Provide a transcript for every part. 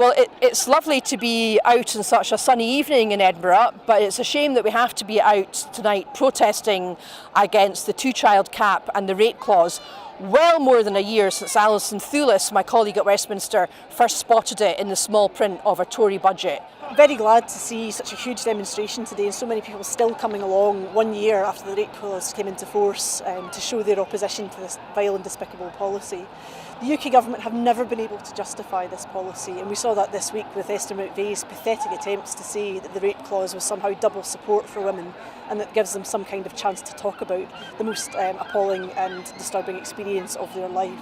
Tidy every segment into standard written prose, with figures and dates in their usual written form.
Well, it's lovely to be out on such a sunny evening in Edinburgh, but it's a shame that we have to be out tonight protesting against the two-child cap and the rate clause, well more than a year since Alison Thewlis, my colleague at Westminster, first spotted it in the small print of a Tory budget. Very glad to see such a huge demonstration today and so many people still coming along 1 year after the rate clause came into force to show their opposition to this vile and despicable policy. The UK government have never been able to justify this policy, and we saw that this week with Esther McVeigh's pathetic attempts to say that the rate clause was somehow double support for women and that gives them some kind of chance to talk about the most appalling and disturbing experience of their life.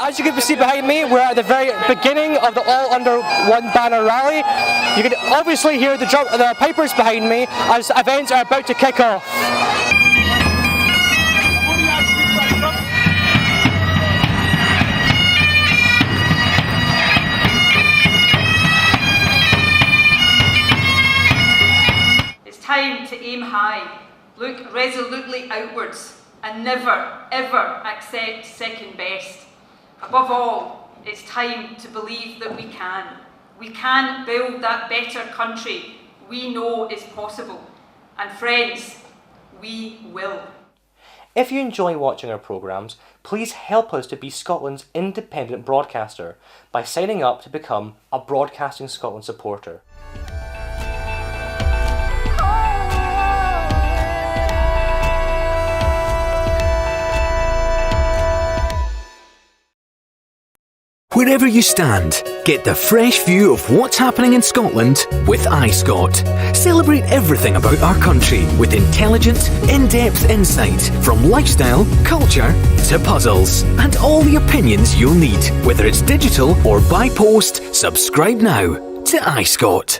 As you can see behind me, we're at the very beginning of the All Under One Banner rally. You can obviously hear the pipers behind me as events are about to kick off. It's time to aim high, look resolutely outwards, and never, ever accept second best. Above all, it's time to believe that we can. We can build that better country we know is possible. And friends, we will. If you enjoy watching our programmes, please help us to be Scotland's independent broadcaster by signing up to become a Broadcasting Scotland supporter. Wherever you stand, get the fresh view of what's happening in Scotland with iScot. Celebrate everything about our country with intelligent, in-depth insight from lifestyle, culture to puzzles, and all the opinions you'll need. Whether it's digital or by post, subscribe now to iScot.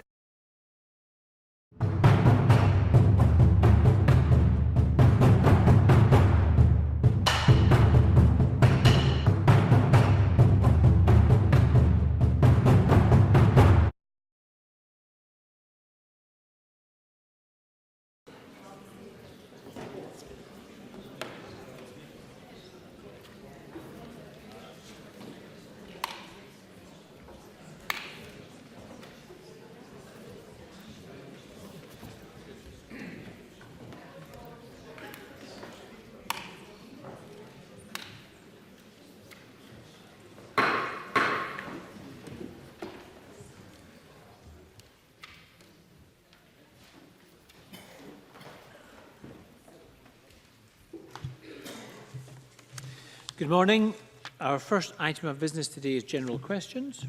Good morning. Our first item of business today is general questions.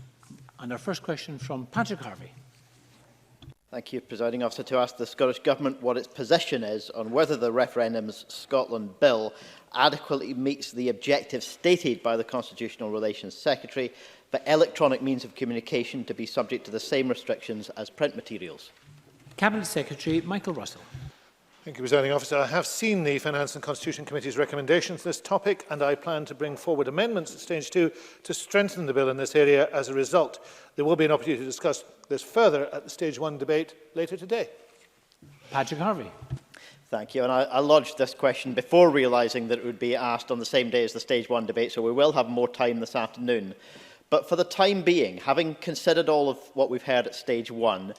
And our first question from Patrick Harvie. Thank you, Presiding Officer. To ask the Scottish Government what its position is on whether the Referendums Scotland Bill adequately meets the objectives stated by the Constitutional Relations Secretary for electronic means of communication to be subject to the same restrictions as print materials. Cabinet Secretary Michael Russell. Thank you, Presiding Officer. I have seen the Finance and Constitution Committee's recommendations on this topic, and I plan to bring forward amendments at stage 2 to strengthen the bill in this area as a result. There will be an opportunity to discuss this further at the stage 1 debate later today. Patrick Harvie. Thank you. And I lodged this question before realising that it would be asked on the same day as the stage 1 debate, so we will have more time this afternoon. But for the time being, having considered all of what we've heard at stage 1,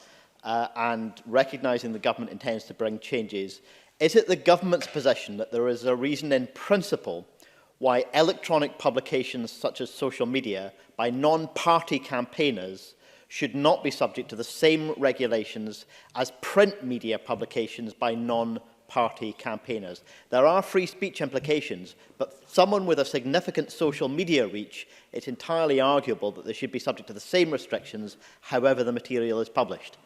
and recognising the government intends to bring changes, is it the government's position that there is a reason in principle why electronic publications such as social media by non-party campaigners should not be subject to the same regulations as print media publications by non-party campaigners? There are free speech implications, but for someone with a significant social media reach, it's entirely arguable that they should be subject to the same restrictions however the material is published.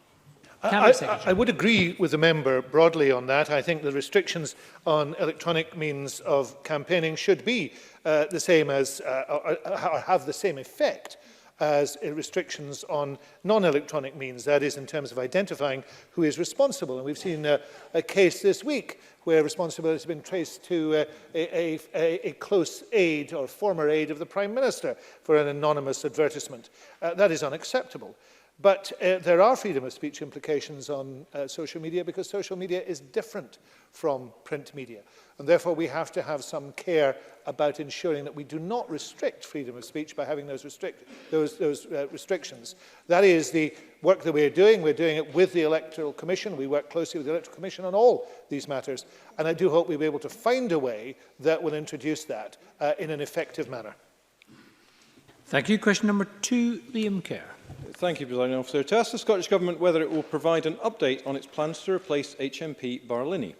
I would agree with the member broadly on that. I think the restrictions on electronic means of campaigning should be the same as, or have the same effect as restrictions on non-electronic means, that is, in terms of identifying who is responsible. And we've seen a case this week where responsibility has been traced to a close aide or former aide of the Prime Minister for an anonymous advertisement. That is unacceptable. But there are freedom of speech implications on social media because social media is different from print media. And therefore we have to have some care about ensuring that we do not restrict freedom of speech by having those restrictions. That is the work that we're doing. We're doing it with the Electoral Commission. We work closely with the Electoral Commission on all these matters. And I do hope we'll be able to find a way that will introduce that in an effective manner. Thank you. Question number 2, Liam Kerr. Thank you, Presiding Officer. To ask the Scottish Government whether it will provide an update on its plans to replace HMP Barlinnie.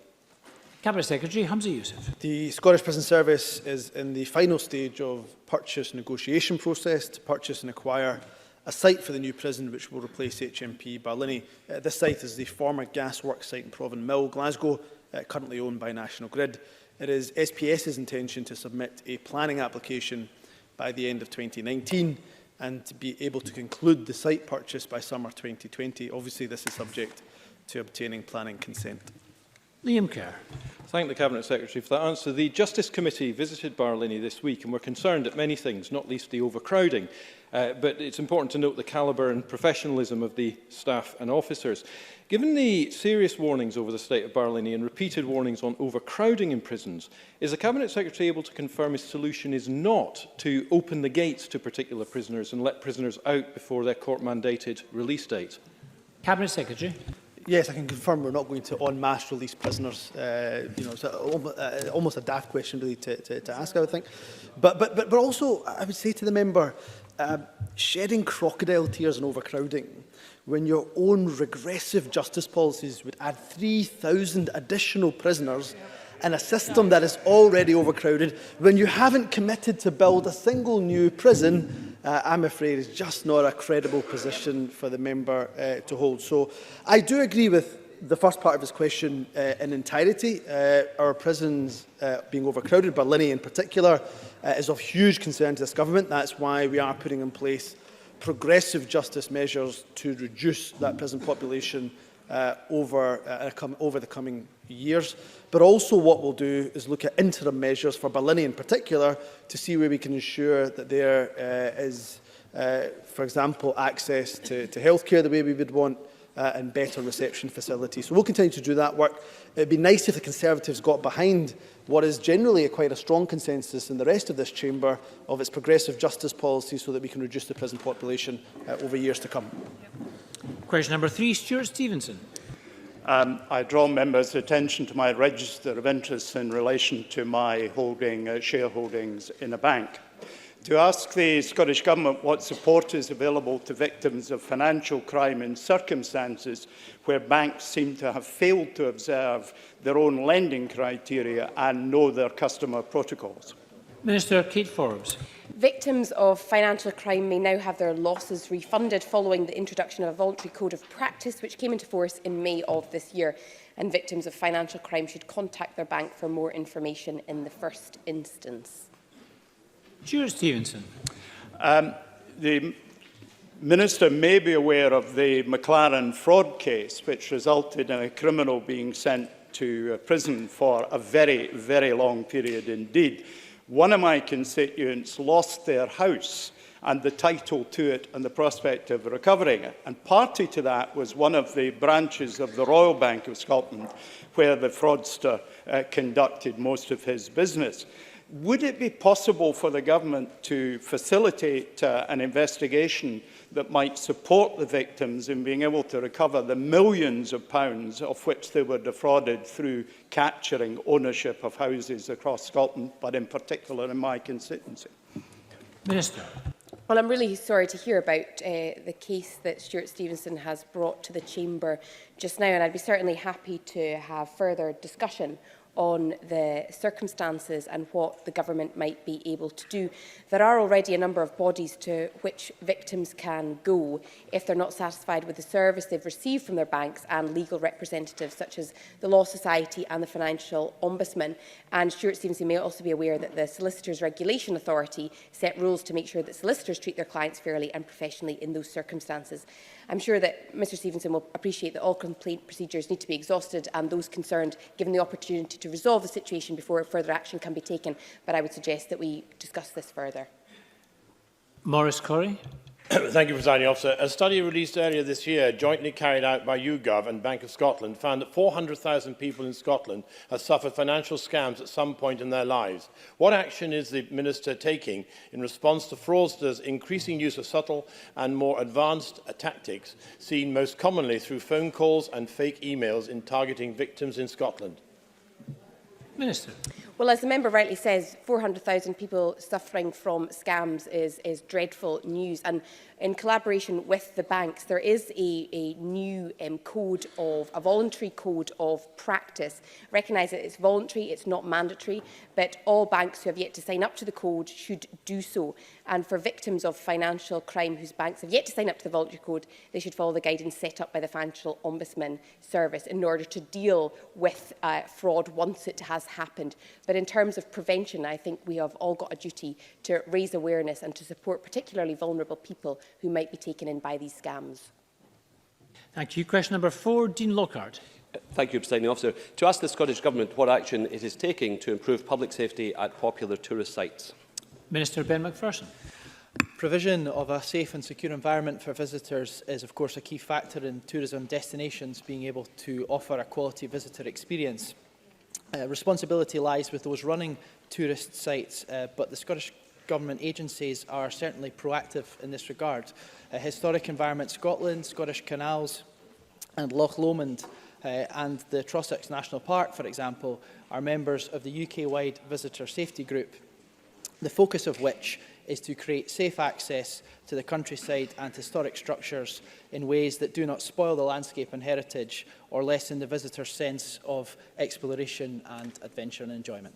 Cabinet Secretary Hamza Youssef. The Scottish Prison Service is in the final stage of purchase negotiation process to purchase and acquire a site for the new prison which will replace HMP Barlinnie. This site is the former gasworks site in Provan Mill, Glasgow, currently owned by National Grid. It is SPS's intention to submit a planning application by the end of 2019 and to be able to conclude the site purchase by summer 2020. Obviously, this is subject to obtaining planning consent. Liam Kerr. Thank the Cabinet Secretary for that answer. The Justice Committee visited Barlinnie this week and were concerned at many things, not least the overcrowding. But it's important to note the calibre and professionalism of the staff and officers. Given the serious warnings over the state of Barlinnie and repeated warnings on overcrowding in prisons, is the Cabinet Secretary able to confirm his solution is not to open the gates to particular prisoners and let prisoners out before their court-mandated release date? Cabinet Secretary. Yes, I can confirm we're not going to en masse release prisoners. It's almost a daft question really to ask, I would think. But also, I would say to the member, shedding crocodile tears and overcrowding when your own regressive justice policies would add 3,000 additional prisoners in a system that is already overcrowded, when you haven't committed to build a single new prison, I'm afraid is just not a credible position for the member to hold. So I do agree with the first part of his question in entirety. Our prisons being overcrowded, Barlinnie in particular, is of huge concern to this government. That's why we are putting in place progressive justice measures to reduce that prison population over the coming years. But also what we'll do is look at interim measures for Barlinnie in particular to see where we can ensure that there is, for example, access to healthcare the way we would want, and better reception facilities. So we'll continue to do that work. It would be nice if the Conservatives got behind what is generally quite a strong consensus in the rest of this chamber of its progressive justice policy so that we can reduce the prison population over years to come. Question number 3, Stewart Stevenson. I draw members' attention to my register of interests in relation to my holding shareholdings in a bank. To ask the Scottish Government what support is available to victims of financial crime in circumstances where banks seem to have failed to observe their own lending criteria and know their customer protocols. Minister Kate Forbes. Victims of financial crime may now have their losses refunded following the introduction of a voluntary code of practice which came into force in May of this year. And victims of financial crime should contact their bank for more information in the first instance. Stewart Stevenson. The Minister may be aware of the McLaren fraud case, which resulted in a criminal being sent to prison for a very, very long period indeed. One of my constituents lost their house and the title to it and the prospect of recovering it. And party to that was one of the branches of the Royal Bank of Scotland, where the fraudster conducted most of his business. Would it be possible for the government to facilitate an investigation that might support the victims in being able to recover the millions of pounds of which they were defrauded through capturing ownership of houses across Scotland, but in particular in my constituency? Minister. Well, I'm really sorry to hear about the case that Stewart Stevenson has brought to the Chamber just now, and I'd be certainly happy to have further discussion on the circumstances and what the government might be able to do. There are already a number of bodies to which victims can go if they're not satisfied with the service they've received from their banks, and legal representatives such as the Law Society and the Financial Ombudsman. And Stewart Stevenson may also be aware that the Solicitors Regulation Authority set rules to make sure that solicitors treat their clients fairly and professionally in those circumstances. I'm sure that Mr Stevenson will appreciate that all complaint procedures need to be exhausted and those concerned given the opportunity to resolve the situation before further action can be taken, but I would suggest that we discuss this further. Maurice Corrie. Thank you, Presiding Officer. A study released earlier this year, jointly carried out by YouGov and Bank of Scotland, found that 400,000 people in Scotland have suffered financial scams at some point in their lives. What action is the Minister taking in response to fraudsters' increasing use of subtle and more advanced tactics, seen most commonly through phone calls and fake emails in targeting victims in Scotland? Minister. Well, as the member rightly says, 400,000 people suffering from scams is dreadful news. And in collaboration with the banks, there is a new a voluntary code of practice. Recognise that it's voluntary, it's not mandatory, but all banks who have yet to sign up to the code should do so. And for victims of financial crime whose banks have yet to sign up to the voluntary code, they should follow the guidance set up by the Financial Ombudsman Service in order to deal with fraud once it has happened. But in terms of prevention, I think we have all got a duty to raise awareness and to support particularly vulnerable people who might be taken in by these scams. Thank you. Question number 4, Dean Lockhart. Thank you, Presiding Officer. To ask the Scottish Government what action it is taking to improve public safety at popular tourist sites. Minister Ben Macpherson. Provision of a safe and secure environment for visitors is, of course, a key factor in tourism destinations being able to offer a quality visitor experience. Responsibility lies with those running tourist sites, but the Scottish Government agencies are certainly proactive in this regard. Historic Environment Scotland, Scottish Canals and Loch Lomond and the Trossachs National Park, for example, are members of the UK-wide Visitor Safety Group, the focus of which is to create safe access to the countryside and historic structures in ways that do not spoil the landscape and heritage or lessen the visitor's sense of exploration and adventure and enjoyment.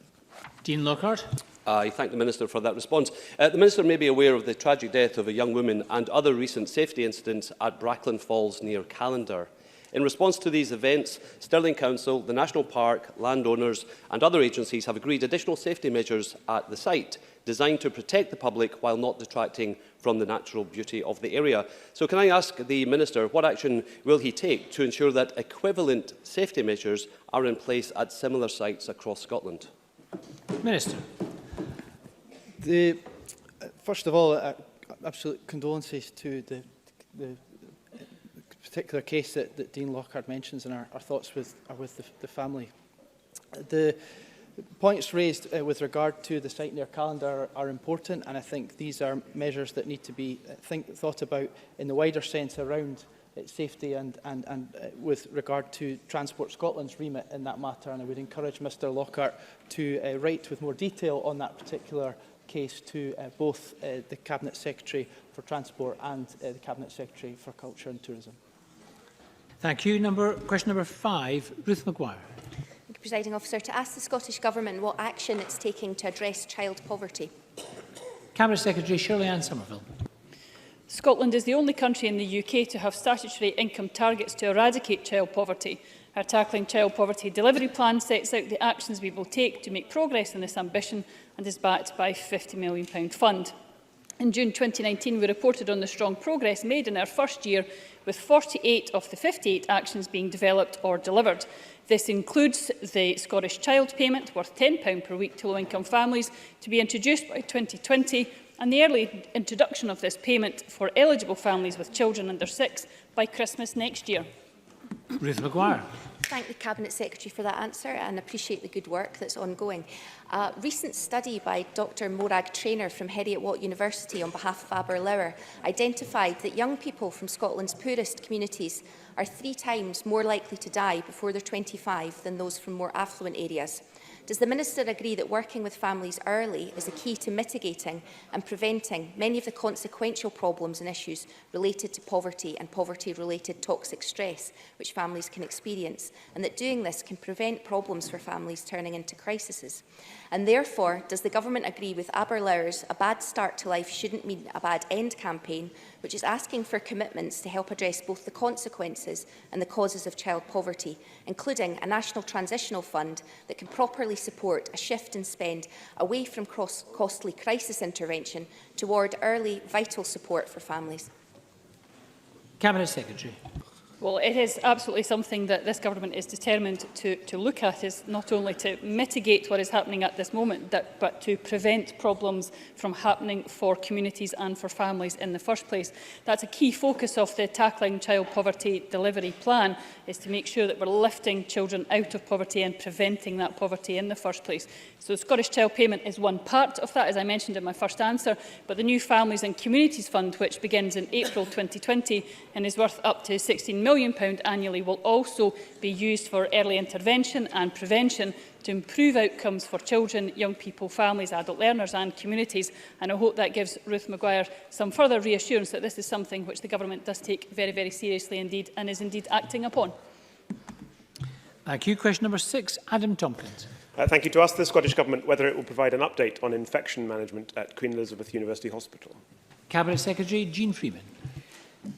Dean Lockhart. I thank the Minister for that response. The Minister may be aware of the tragic death of a young woman and other recent safety incidents at Brackland Falls near Callander. In response to these events, Stirling Council, the National Park, landowners and other agencies have agreed additional safety measures at the site designed to protect the public while not detracting from the natural beauty of the area. So can I ask the Minister what action will he take to ensure that equivalent safety measures are in place at similar sites across Scotland? Minister. First of all, absolute condolences to the particular case that Dean Lockhart mentions, and our thoughts are with the family. The points raised with regard to the site near Callander are important, and I think these are measures that need to be thought about in the wider sense around safety and with regard to Transport Scotland's remit in that matter. And I would encourage Mr Lockhart to write with more detail on that particular case to both the Cabinet Secretary for Transport and the Cabinet Secretary for Culture and Tourism. Thank you. Question number 5, Ruth Maguire. Thank you, Presiding Officer. To ask the Scottish Government what action it's taking to address child poverty. Cabinet Secretary Shirley-Ann Somerville. Scotland is the only country in the UK to have statutory income targets to eradicate child poverty. Our Tackling Child Poverty Delivery Plan sets out the actions we will take to make progress in this ambition and is backed by a £50 million fund. In June 2019, we reported on the strong progress made in our first year, with 48 of the 58 actions being developed or delivered. This includes the Scottish Child Payment, worth £10 per week to low-income families, to be introduced by 2020, and the early introduction of this payment for eligible families with children under 6 by Christmas next year. Ruth Maguire. Thank the Cabinet Secretary for that answer and appreciate the good work that's ongoing. A recent study by Dr Morag Traynor from Heriot-Watt University on behalf of Aberlour identified that young people from Scotland's poorest communities are 3 times more likely to die before they're 25 than those from more affluent areas. Does the Minister agree that working with families early is a key to mitigating and preventing many of the consequential problems and issues related to poverty and poverty-related toxic stress which families can experience, and that doing this can prevent problems for families turning into crises? And therefore, does the Government agree with Aberlour's "A Bad Start to Life Shouldn't Mean a Bad End" campaign, which is asking for commitments to help address both the consequences and the causes of child poverty, including a national transitional fund that can properly support a shift in spend away from costly crisis intervention toward early vital support for families? Cabinet Secretary. Well, it is absolutely something that this government is determined to look at, is not only to mitigate what is happening at this moment, but to prevent problems from happening for communities and for families in the first place. That's a key focus of the Tackling Child Poverty Delivery Plan, is to make sure that we're lifting children out of poverty and preventing that poverty in the first place. So Scottish Child Payment is one part of that, as I mentioned in my first answer, but the new Families and Communities Fund, which begins in April 2020 and is worth up to £16 million annually, will also be used for early intervention and prevention to improve outcomes for children, young people, families, adult learners and communities. And I hope that gives Ruth Maguire some further reassurance that this is something which the government does take very, very seriously indeed and is indeed acting upon. Thank you. Question number 6, Adam Tompkins. Thank you. To ask the Scottish Government whether it will provide an update on infection management at Queen Elizabeth University Hospital. Cabinet Secretary Jean Freeman.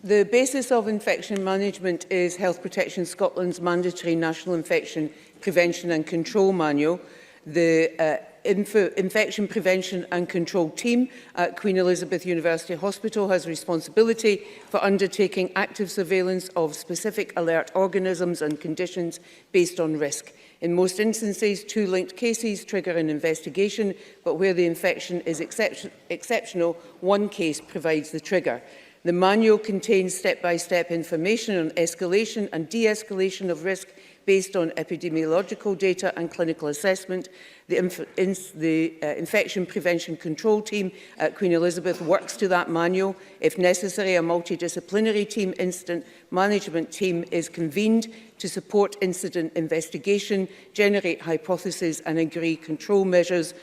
The basis of infection management is Health Protection Scotland's mandatory National Infection Prevention and Control Manual. The Infection Prevention and Control Team at Queen Elizabeth University Hospital has responsibility for undertaking active surveillance of specific alert organisms and conditions based on risk. In most instances, 2 linked cases trigger an investigation, but where the infection is exceptional, 1 case provides the trigger. The manual contains step-by-step information on escalation and de-escalation of risk based on epidemiological data and clinical assessment. The Infection Prevention Control Team at Queen Elizabeth works to that manual. If necessary, a multidisciplinary team, incident management team, is convened to support incident investigation, generate hypotheses and agree control measures.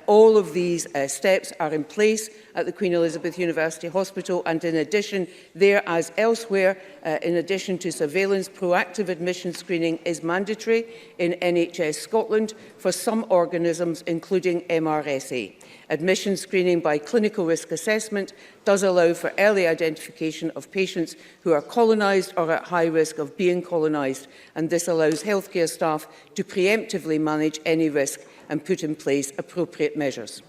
All of these steps are in place at the Queen Elizabeth University Hospital, and in addition, there as elsewhere, in addition to surveillance, proactive admission screening is mandatory in NHS Scotland for some organisms, including MRSA. Admission screening by clinical risk assessment does allow for early identification of patients who are colonised or at high risk of being colonised, and this allows healthcare staff to preemptively manage any risk and put in place appropriate measures.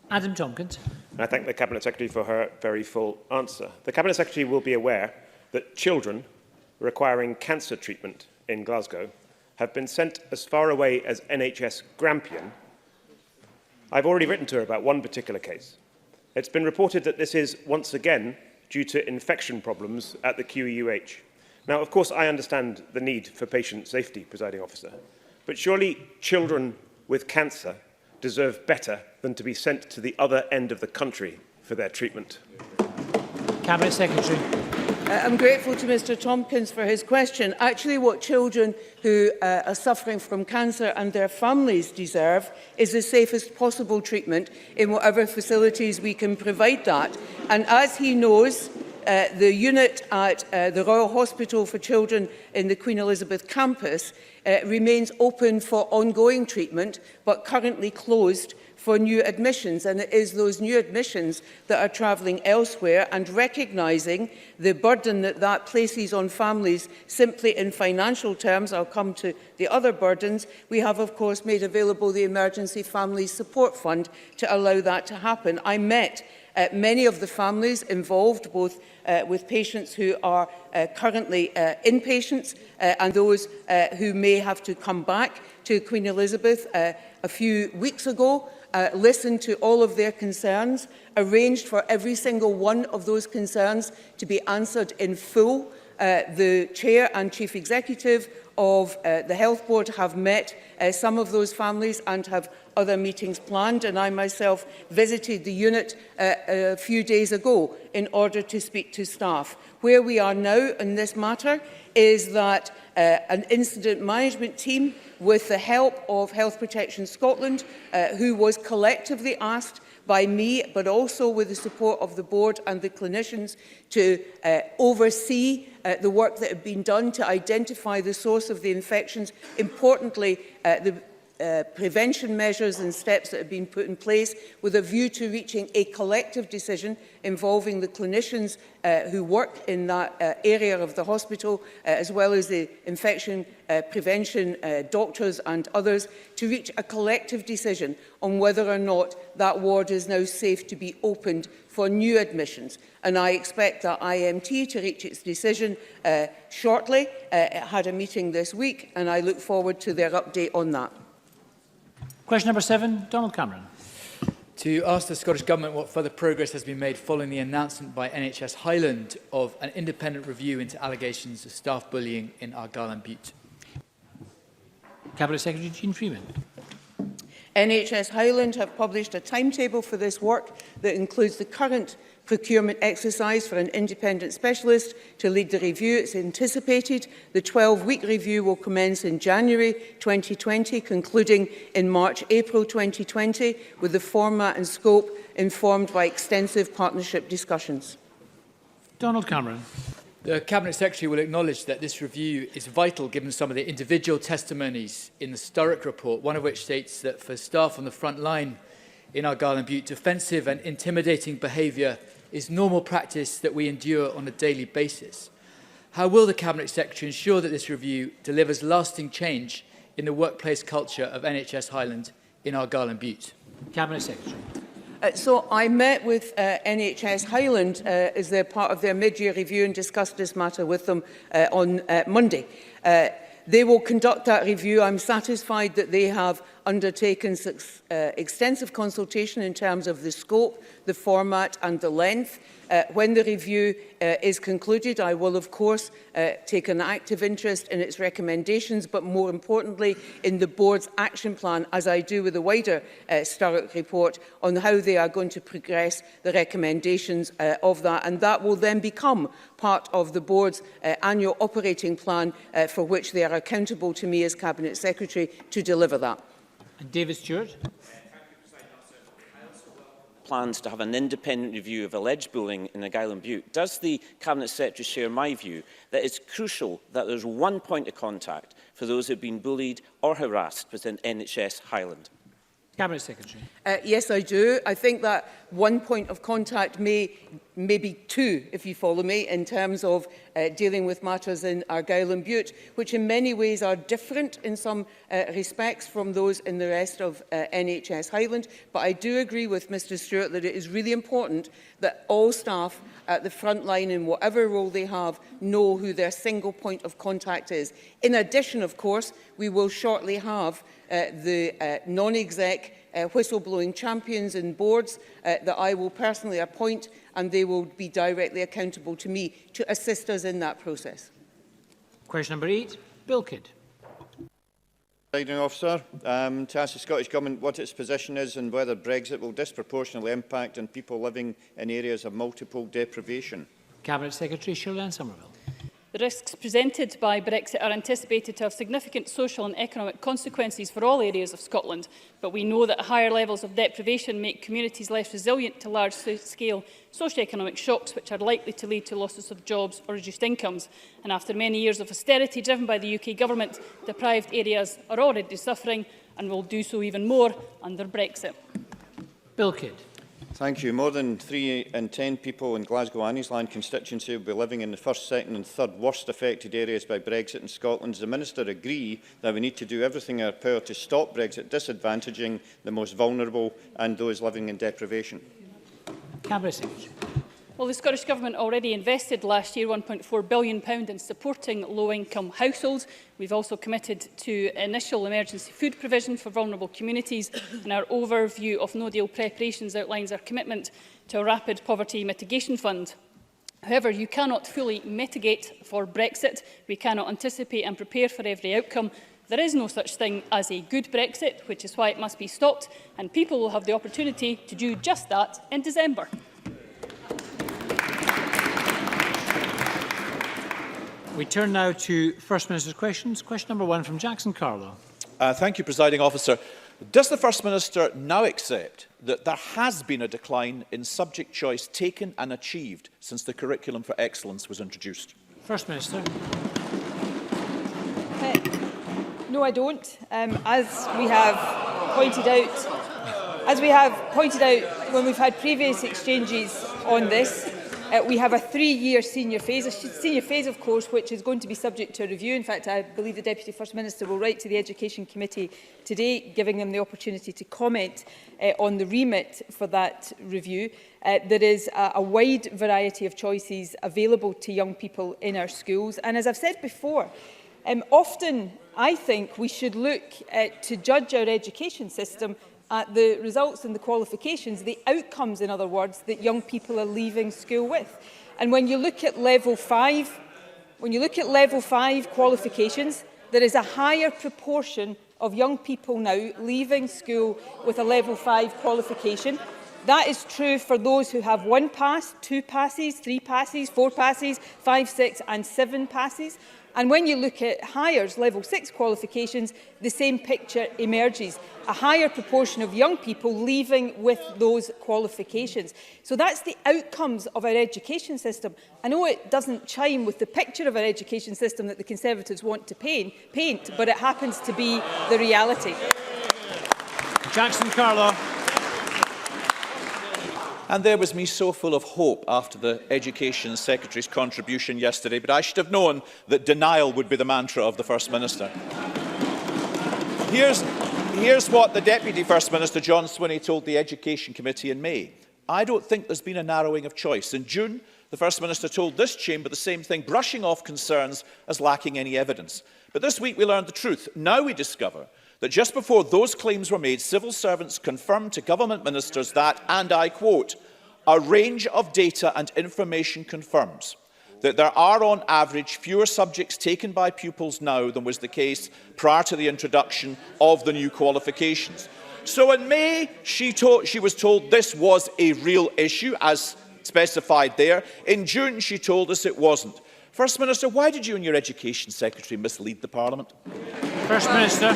Adam Tompkins. I thank the Cabinet Secretary for her very full answer. The Cabinet Secretary will be aware that children requiring cancer treatment in Glasgow have been sent as far away as NHS Grampian. I've already written to her about one particular case. It's been reported that this is once again due to infection problems at the QEUH. Now, of course, I understand the need for patient safety, Presiding Officer, but surely children with cancer deserve better than to be sent to the other end of the country for their treatment. Cabinet Secretary. I'm grateful to Mr Tompkins for his question. Actually, what children who are suffering from cancer and their families deserve is the safest possible treatment in whatever facilities we can provide that. And as he knows, the unit at the Royal Hospital for Children in the Queen Elizabeth campus remains open for ongoing treatment, but currently closed for new admissions, and it is those new admissions that are travelling elsewhere, and recognising the burden that that places on families simply in financial terms. I'll come to the other burdens. We have, of course, made available the Emergency Family Support Fund to allow that to happen. I met many of the families involved, both with patients who are currently inpatients and those who may have to come back to Queen Elizabeth a few weeks ago. Listened to all of their concerns, arranged for every single one of those concerns to be answered in full. The Chair and Chief Executive of the Health Board have met some of those families and have other meetings planned, and I myself visited the unit a few days ago in order to speak to staff. Where we are now in this matter is that an incident management team, with the help of Health Protection Scotland, who was collectively asked by me, but also with the support of the board and the clinicians, to oversee the work that had been done to identify the source of the infections. Importantly, the prevention measures and steps that have been put in place with a view to reaching a collective decision involving the clinicians who work in that area of the hospital, as well as the infection prevention doctors and others, to reach a collective decision on whether or not that ward is now safe to be opened for new admissions. And I expect that IMT to reach its decision shortly. It had a meeting this week, and I look forward to their update on that. Question number 7, Donald Cameron. To ask the Scottish Government what further progress has been made following the announcement by NHS Highland of an independent review into allegations of staff bullying in Argyll and Bute. Cabinet Secretary Jean Freeman. NHS Highland have published a timetable for this work that includes the current procurement exercise for an independent specialist to lead the review. It's anticipated the 12-week review will commence in January 2020, concluding in March-April 2020, with the format and scope informed by extensive partnership discussions. Donald Cameron. The Cabinet Secretary will acknowledge that this review is vital given some of the individual testimonies in the Stewart report, one of which states that for staff on the front line in Argyll and Bute, defensive and intimidating behaviour is normal practice that we endure on a daily basis. How will the Cabinet Secretary ensure that this review delivers lasting change in the workplace culture of NHS Highland in Argyll and Bute? Cabinet Secretary. So I met with NHS Highland as they're part of their mid-year review and discussed this matter with them on Monday. They will conduct that review. I'm satisfied that they have undertaken extensive consultation in terms of the scope, the format and the length. When the review is concluded, I will, of course, take an active interest in its recommendations, but more importantly, in the board's action plan, as I do with the wider Stewart report, on how they are going to progress the recommendations of that. And that will then become part of the board's annual operating plan, for which they are accountable to me as Cabinet Secretary to deliver that. And David Stewart. Plans to have an independent review of alleged bullying in Argyll and Bute. Does the Cabinet Secretary share my view that it's crucial that there's one point of contact for those who have been bullied or harassed within NHS Highland? Cabinet Secretary. Yes, I do. I think that one point of contact may be two, if you follow me, in terms of dealing with matters in Argyll and Bute, which in many ways are different in some respects from those in the rest of NHS Highland. But I do agree with Mr Stewart that it is really important that all staff at the front line, in whatever role they have, know who their single point of contact is. In addition, of course, we will shortly have the non-exec whistleblowing champions and boards that I will personally appoint, and they will be directly accountable to me to assist us in that process. Question number 8, Bill Kidd. Presiding Officer, to ask the Scottish Government what its position is and whether Brexit will disproportionately impact on people living in areas of multiple deprivation. Cabinet Secretary Shirley Somerville. The risks presented by Brexit are anticipated to have significant social and economic consequences for all areas of Scotland, but we know that higher levels of deprivation make communities less resilient to large-scale socio-economic shocks, which are likely to lead to losses of jobs or reduced incomes. And after many years of austerity driven by the UK Government, deprived areas are already suffering and will do so even more under Brexit. Bill Kidd. Thank you. More than 3 in 10 people in Glasgow Anniesland constituency will be living in the first, second and third worst affected areas by Brexit in Scotland. Does the Minister agree that we need to do everything in our power to stop Brexit disadvantaging the most vulnerable and those living in deprivation? Cabinet Secretary. Well, the Scottish Government already invested last year £1.4 billion in supporting low-income households. We've also committed to initial emergency food provision for vulnerable communities, and our overview of no-deal preparations outlines our commitment to a rapid poverty mitigation fund. However, you cannot fully mitigate for Brexit. We cannot anticipate and prepare for every outcome. There is no such thing as a good Brexit, which is why it must be stopped, and people will have the opportunity to do just that in December. We turn now to First Minister's questions. Question number 1 from Jackson Carlow. Thank you, Presiding Officer. Does the First Minister now accept that there has been a decline in subject choice taken and achieved since the Curriculum for Excellence was introduced? First Minister. No, I don't. As we have pointed out when we've had previous exchanges on this, we have a 3-year senior phase, of course, which is going to be subject to a review. In fact, I believe the Deputy First Minister will write to the Education Committee today, giving them the opportunity to comment on the remit for that review. There is a wide variety of choices available to young people in our schools. And as I've said before, often I think we should look to judge our education system at the results and the qualifications, the outcomes, in other words, that young people are leaving school with. And when you look at level 5, qualifications, there is a higher proportion of young people now leaving school with a level 5 qualification. That is true for those who have 1 pass, 2 passes, 3 passes, 4 passes, 5, 6 and 7 passes. And when you look at Hire's level 6 qualifications, the same picture emerges. A higher proportion of young people leaving with those qualifications. So that's the outcomes of our education system. I know it doesn't chime with the picture of our education system that the Conservatives want to paint, but it happens to be the reality. Jackson Carlaw. And there was me so full of hope after the Education Secretary's contribution yesterday, but I should have known that denial would be the mantra of the First Minister. Here's what the Deputy First Minister, John Swinney, told the Education Committee in May. I don't think there's been a narrowing of choice. In June, the First Minister told this chamber the same thing, brushing off concerns as lacking any evidence. But this week we learned the truth. Now we discover that just before those claims were made, civil servants confirmed to government ministers that, and I quote, a range of data and information confirms that there are on average fewer subjects taken by pupils now than was the case prior to the introduction of the new qualifications. So in May, she was told this was a real issue, as specified there. In June, she told us it wasn't. First Minister, why did you and your Education Secretary mislead the Parliament? First Minister.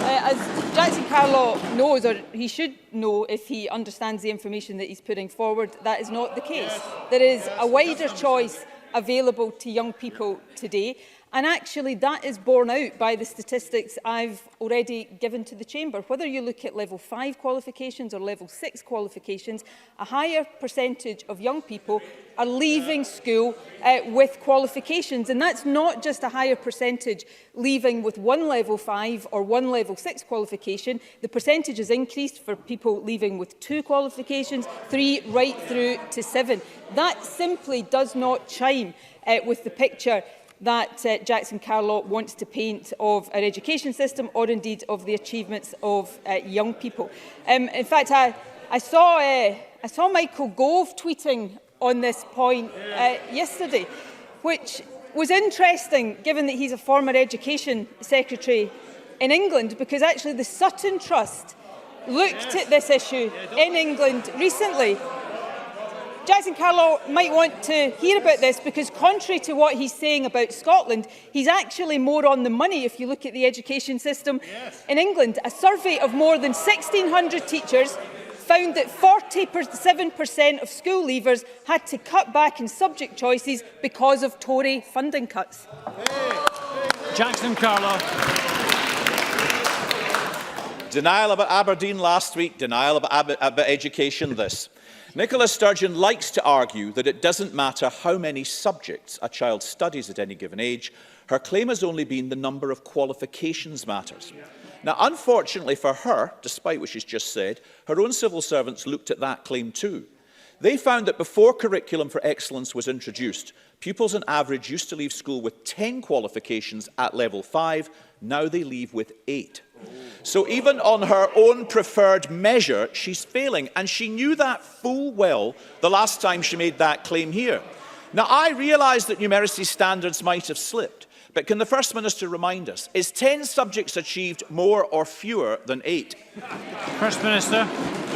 As Jackson Carlaw knows, or he should know if he understands the information that he's putting forward, that is not the case. There is a wider choice available to young people today. And actually, that is borne out by the statistics I've already given to the Chamber. Whether you look at level 5 qualifications or level 6 qualifications, a higher percentage of young people are leaving school with qualifications. And that's not just a higher percentage leaving with 1 level 5 or 1 level 6 qualification. The percentage has increased for people leaving with 2 qualifications, 3 right through to 7. That simply does not chime with the picture that Jackson Carlaw wants to paint of our education system, or indeed of the achievements of young people. In fact, I saw Michael Gove tweeting on this point yesterday, which was interesting, given that he's a former Education Secretary in England, because actually the Sutton Trust looked at this issue in England recently. Jackson Carlaw might want to hear about this, because contrary to what he's saying about Scotland, he's actually more on the money if you look at the education system in England. A survey of more than 1,600 teachers found that 47% of school leavers had to cut back in subject choices because of Tory funding cuts. Jackson Carlaw. Denial about Aberdeen last week, denial about education this. Nicola Sturgeon likes to argue that it doesn't matter how many subjects a child studies at any given age. Her claim has only been the number of qualifications matters. Now, unfortunately for her, despite what she's just said, her own civil servants looked at that claim too. They found that before Curriculum for Excellence was introduced, pupils on average used to leave school with 10 qualifications at level 5. Now they leave with 8. So even on her own preferred measure, she's failing. And she knew that full well the last time she made that claim here. Now, I realise that numeracy standards might have slipped, but can the First Minister remind us, is 10 subjects achieved more or fewer than 8? First Minister.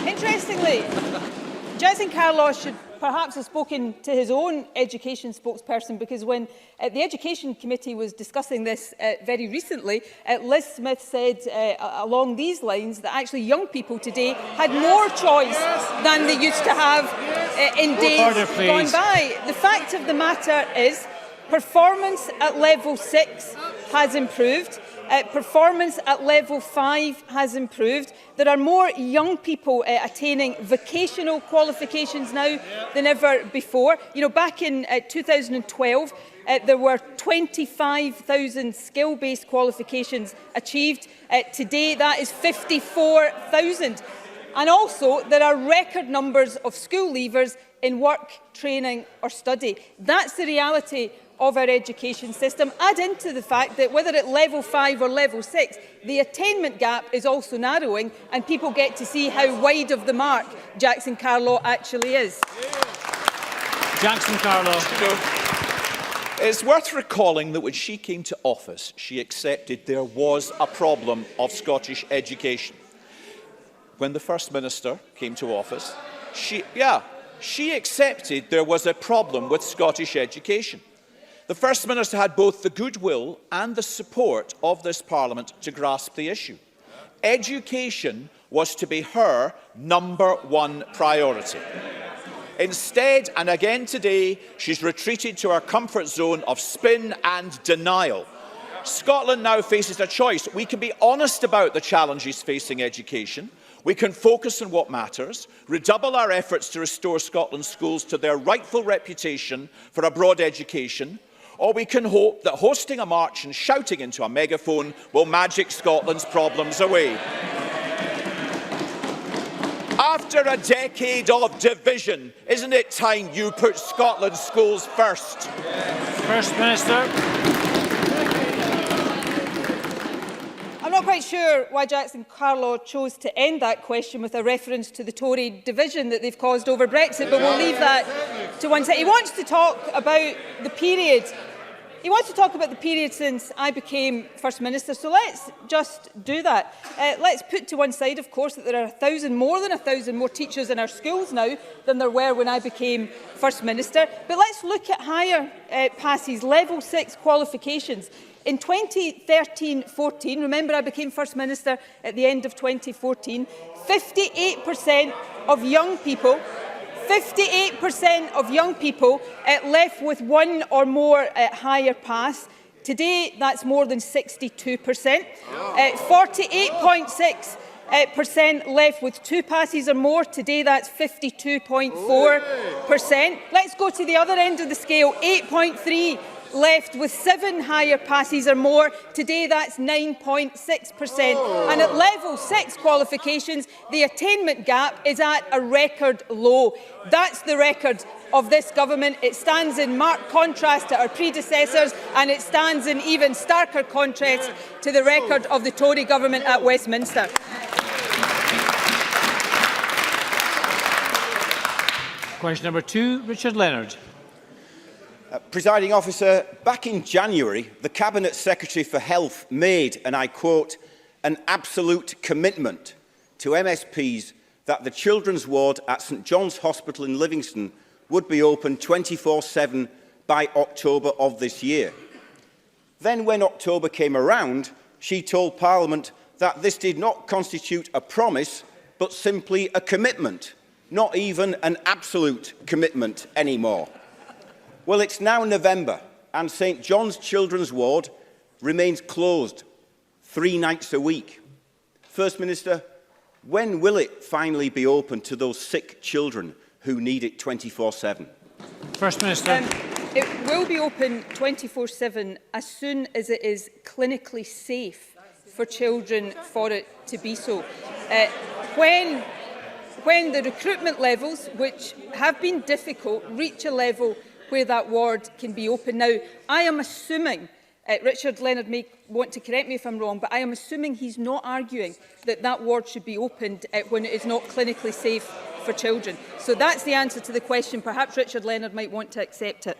Interestingly, Jackson Carlaw should perhaps have spoken to his own education spokesperson, because when the Education Committee was discussing this very recently, Liz Smith said along these lines that actually young people today had more choice than they used to have in days gone by. The fact of the matter is, performance at level 6 has improved. Performance at level 5 has improved. There are more young people attaining vocational qualifications now than ever before. You know, back in 2012, there were 25,000 skill-based qualifications achieved. Today, that is 54,000. And also, there are record numbers of school leavers in work, training or study. That's the reality of our education system. Add into the fact that whether at level 5 or level 6, the attainment gap is also narrowing and people get to see how wide of the mark Jackson Carlaw actually is. Jackson Carlaw. It's worth recalling that when she came to office, she accepted there was a problem of Scottish education. When the First Minister came to office, she accepted there was a problem with Scottish education. The First Minister had both the goodwill and the support of this Parliament to grasp the issue. Education was to be her #1 priority. Instead, and again today, she's retreated to her comfort zone of spin and denial. Scotland now faces a choice. We can be honest about the challenges facing education. We can focus on what matters, redouble our efforts to restore Scotland's schools to their rightful reputation for a broad education, or we can hope that hosting a march and shouting into a megaphone will magic Scotland's problems away. After a decade of division, isn't it time you put Scotland's schools first? First Minister. I'm not quite sure why Jackson Carlaw chose to end that question with a reference to the Tory division that they've caused over Brexit, but we'll leave that to one side. He wants to talk about the period. He wants to talk about the period since I became First Minister, so let's just do that. Let's put to one side, of course, that there are more than 1,000 more teachers in our schools now than there were when I became First Minister. But let's look at higher passes, level 6 qualifications. In 2013-14, remember I became First Minister at the end of 2014, 58% of young people 58% of young people left with one or more higher pass. Today, that's more than 62%. 48.6% left with 2 passes or more. Today, that's 52.4%. Let's go to the other end of the scale. 8.3% left with 7 higher passes or more. Today, that's 9.6%. And at level 6 qualifications, the attainment gap is at a record low. That's the record of this government. It stands in marked contrast to our predecessors, and it stands in even starker contrast to the record of the Tory government at Westminster. Question number 2, Richard Leonard. Presiding Officer, back in January, the Cabinet Secretary for Health made, and I quote, an absolute commitment to MSPs that the children's ward at St John's Hospital in Livingston would be open 24/7 by October of this year. Then, when October came around, she told Parliament that this did not constitute a promise, but simply a commitment, not even an absolute commitment anymore. Well, it's now November, and St John's Children's Ward remains closed 3 nights a week. First Minister, when will it finally be open to those sick children who need it 24/7? First Minister. It will be open 24/7 as soon as it is clinically safe for children for it to be so. When the recruitment levels, which have been difficult, reach a level where that ward can be open. Now, I am assuming, Richard Leonard may want to correct me if I'm wrong, but I am assuming he's not arguing that that ward should be opened when it is not clinically safe for children. So that's the answer to the question. Perhaps Richard Leonard might want to accept it.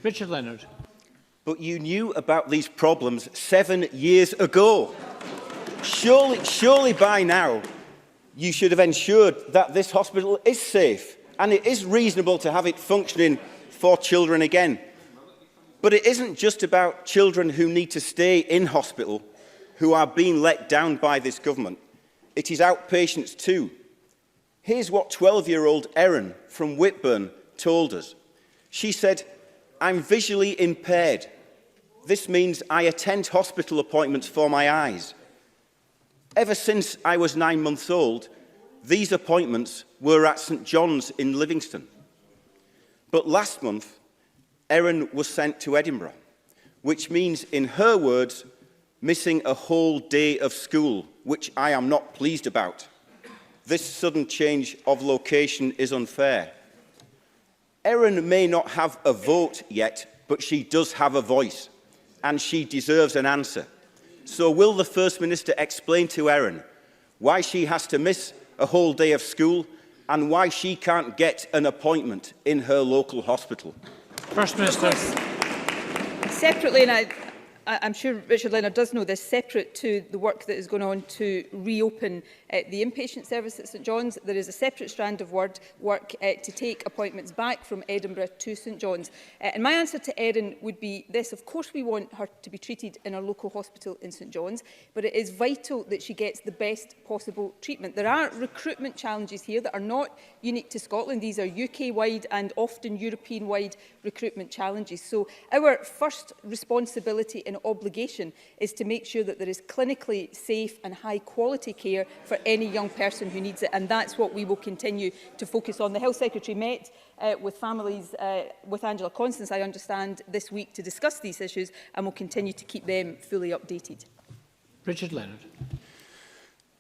Richard Leonard. But you knew about these problems 7 years ago. Surely by now, you should have ensured that this hospital is safe. And it is reasonable to have it functioning for children again. But it isn't just about children who need to stay in hospital who are being let down by this government. It is outpatients too. Here's what 12-year-old Erin from Whitburn told us. She said, I'm visually impaired. This means I attend hospital appointments for my eyes. Ever since I was 9 months old, these appointments were at St John's in Livingston. But last month, Erin was sent to Edinburgh, which means, in her words, missing a whole day of school, which I am not pleased about. This sudden change of location is unfair. Erin may not have a vote yet, but she does have a voice, and she deserves an answer. So will the First Minister explain to Erin why she has to miss a whole day of school and why she can't get an appointment in her local hospital? First Minister. Separately, and I'm sure Richard Leonard does know this, separate to the work that is going on to reopen the inpatient service at St John's, there is a separate strand of work to take appointments back from Edinburgh to St John's. And my answer to Erin would be this: of course we want her to be treated in our local hospital in St John's, but it is vital that she gets the best possible treatment. There are recruitment challenges here that are not unique to Scotland. These are UK-wide and often European-wide recruitment challenges. So our first responsibility and obligation is to make sure that there is clinically safe and high-quality care for any young person who needs it, and that's what we will continue to focus on. The Health Secretary met with families, with Angela Constance, I understand, this week to discuss these issues, and will continue to keep them fully updated. Richard Leonard.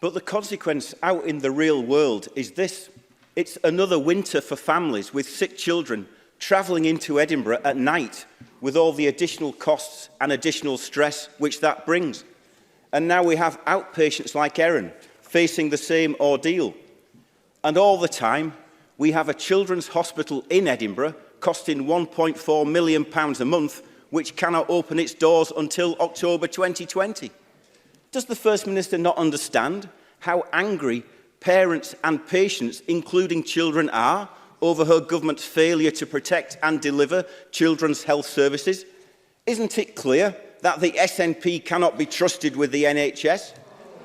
But the consequence out in the real world is this. It's another winter for families with sick children travelling into Edinburgh at night with all the additional costs and additional stress which that brings. And now we have outpatients like Erin facing the same ordeal. And all the time, we have a children's hospital in Edinburgh costing £1.4 million a month, which cannot open its doors until October 2020. Does the First Minister not understand how angry parents and patients, including children, are over her government's failure to protect and deliver children's health services? Isn't it clear that the SNP cannot be trusted with the NHS?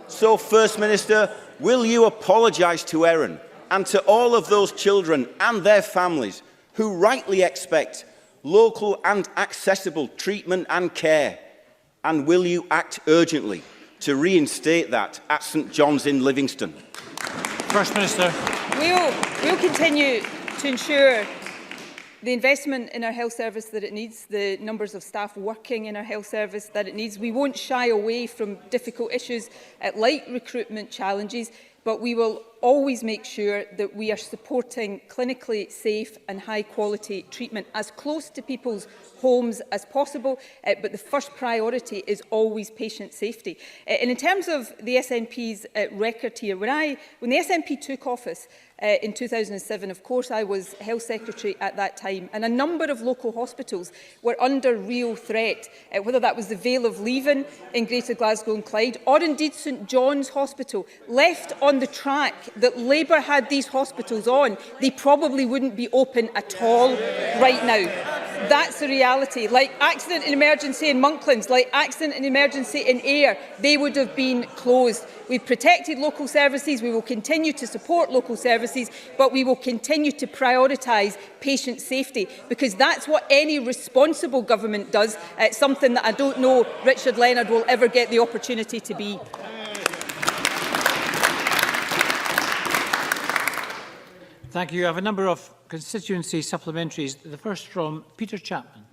So, First Minister, will you apologise to Erin and to all of those children and their families who rightly expect local and accessible treatment and care? And will you act urgently to reinstate that at St John's in Livingston? First Minister. We'll continue to ensure the investment in our health service that it needs, the numbers of staff working in our health service that it needs. We won't shy away from difficult issues like recruitment challenges, but we will always make sure that we are supporting clinically safe and high-quality treatment as close to people's homes as possible, but the first priority is always patient safety. And in terms of the SNP's record here, when the SNP took office in 2007, of course, I was Health Secretary at that time, and a number of local hospitals were under real threat, whether that was the Vale of Leven in Greater Glasgow and Clyde, or indeed St John's Hospital. Left on the track that Labour had these hospitals on, they probably wouldn't be open at all right now. That's the reality. Like accident and emergency in Monklands, like accident and emergency in Ayr, they would have been closed. We've protected local services, we will continue to support local services, but we will continue to prioritise patient safety, because that's what any responsible government does, something that I don't know Richard Leonard will ever get the opportunity to be. Thank you. I have a number of constituency supplementaries. The first from Peter Chapman.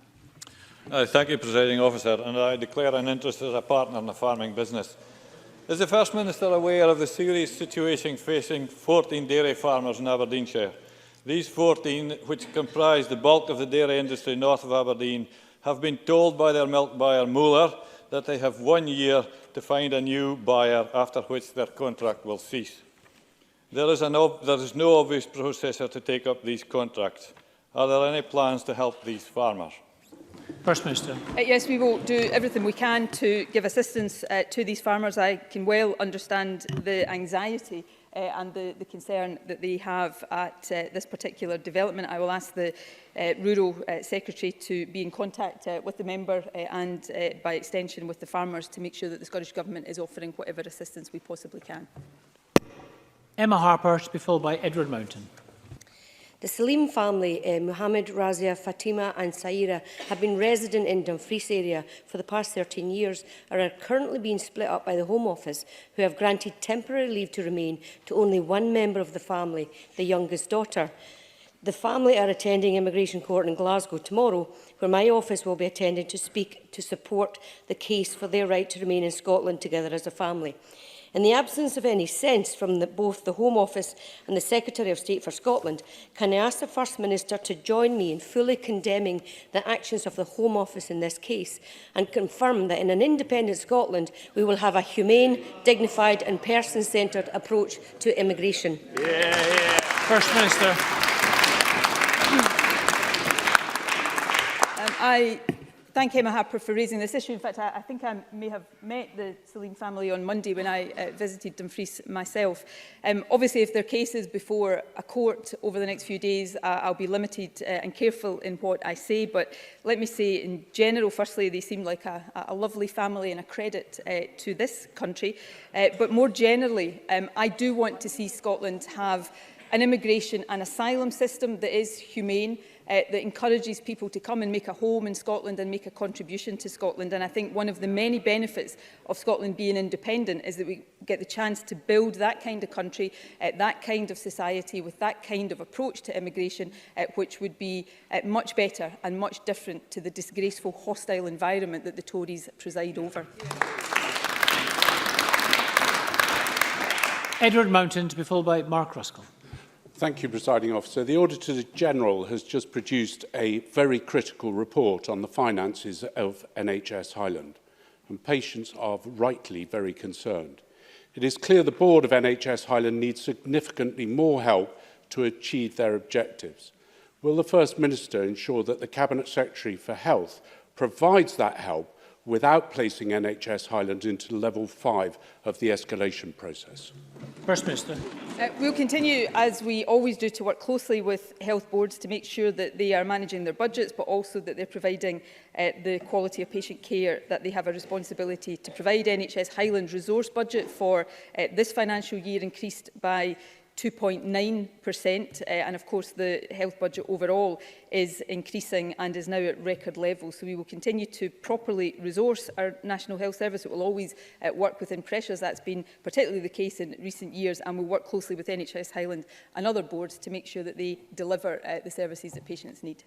Thank you, Presiding Officer, and I declare an interest as a partner in the farming business. Is the First Minister aware of the serious situation facing 14 dairy farmers in Aberdeenshire? These 14, which comprise the bulk of the dairy industry north of Aberdeen, have been told by their milk buyer, Muller, that they have 1 year to find a new buyer, after which their contract will cease. There is no obvious processor to take up these contracts. Are there any plans to help these farmers? First Minister. Yes, we will do everything we can to give assistance to these farmers. I can well understand the anxiety and the concern that they have at this particular development. I will ask the Rural Secretary to be in contact with the member and, by extension, with the farmers to make sure that the Scottish Government is offering whatever assistance we possibly can. Emma Harper, to be followed by Edward Mountain. The Salim family, Mohammed, Razia, Fatima and Saira, have been resident in Dumfries area for the past 13 years and are currently being split up by the Home Office, who have granted temporary leave to remain to only one member of the family, the youngest daughter. The family are attending immigration court in Glasgow tomorrow, where my office will be attending to speak to support the case for their right to remain in Scotland together as a family. In the absence of any sense from both the Home Office and the Secretary of State for Scotland, can I ask the First Minister to join me in fully condemning the actions of the Home Office in this case and confirm that in an independent Scotland we will have a humane, dignified and person-centred approach to immigration? First Minister. I thank Emma Harper for raising this issue. In fact, I think I may have met the Salim family on Monday when I visited Dumfries myself. Obviously, if there are cases before a court over the next few days, I'll be limited and careful in what I say. But let me say, in general, firstly, they seem like a lovely family and a credit to this country. But more generally, I do want to see Scotland have an immigration and asylum system that is humane, that encourages people to come and make a home in Scotland and make a contribution to Scotland. And I think one of the many benefits of Scotland being independent is that we get the chance to build that kind of country, that kind of society, with that kind of approach to immigration, which would be much better and much different to the disgraceful, hostile environment that the Tories preside over. Edward Mountain, to be followed by Mark Ruskell. Thank you, Presiding Officer. The Auditor-General has just produced a very critical report on the finances of NHS Highland, and patients are rightly very concerned. It is clear the Board of NHS Highland needs significantly more help to achieve their objectives. Will the First Minister ensure that the Cabinet Secretary for Health provides that help without placing NHS Highland into level 5 of the escalation process? First Minister. We'll continue, as we always do, to work closely with health boards to make sure that they are managing their budgets, but also that they're providing the quality of patient care that they have a responsibility to provide. NHS Highland resource budget for this financial year increased by 2.9%, and of course the health budget overall is increasing and is now at record levels. So we will continue to properly resource our National Health Service. It will always work within pressures. That's been particularly the case in recent years, and we'll work closely with NHS Highland and other boards to make sure that they deliver the services that patients need.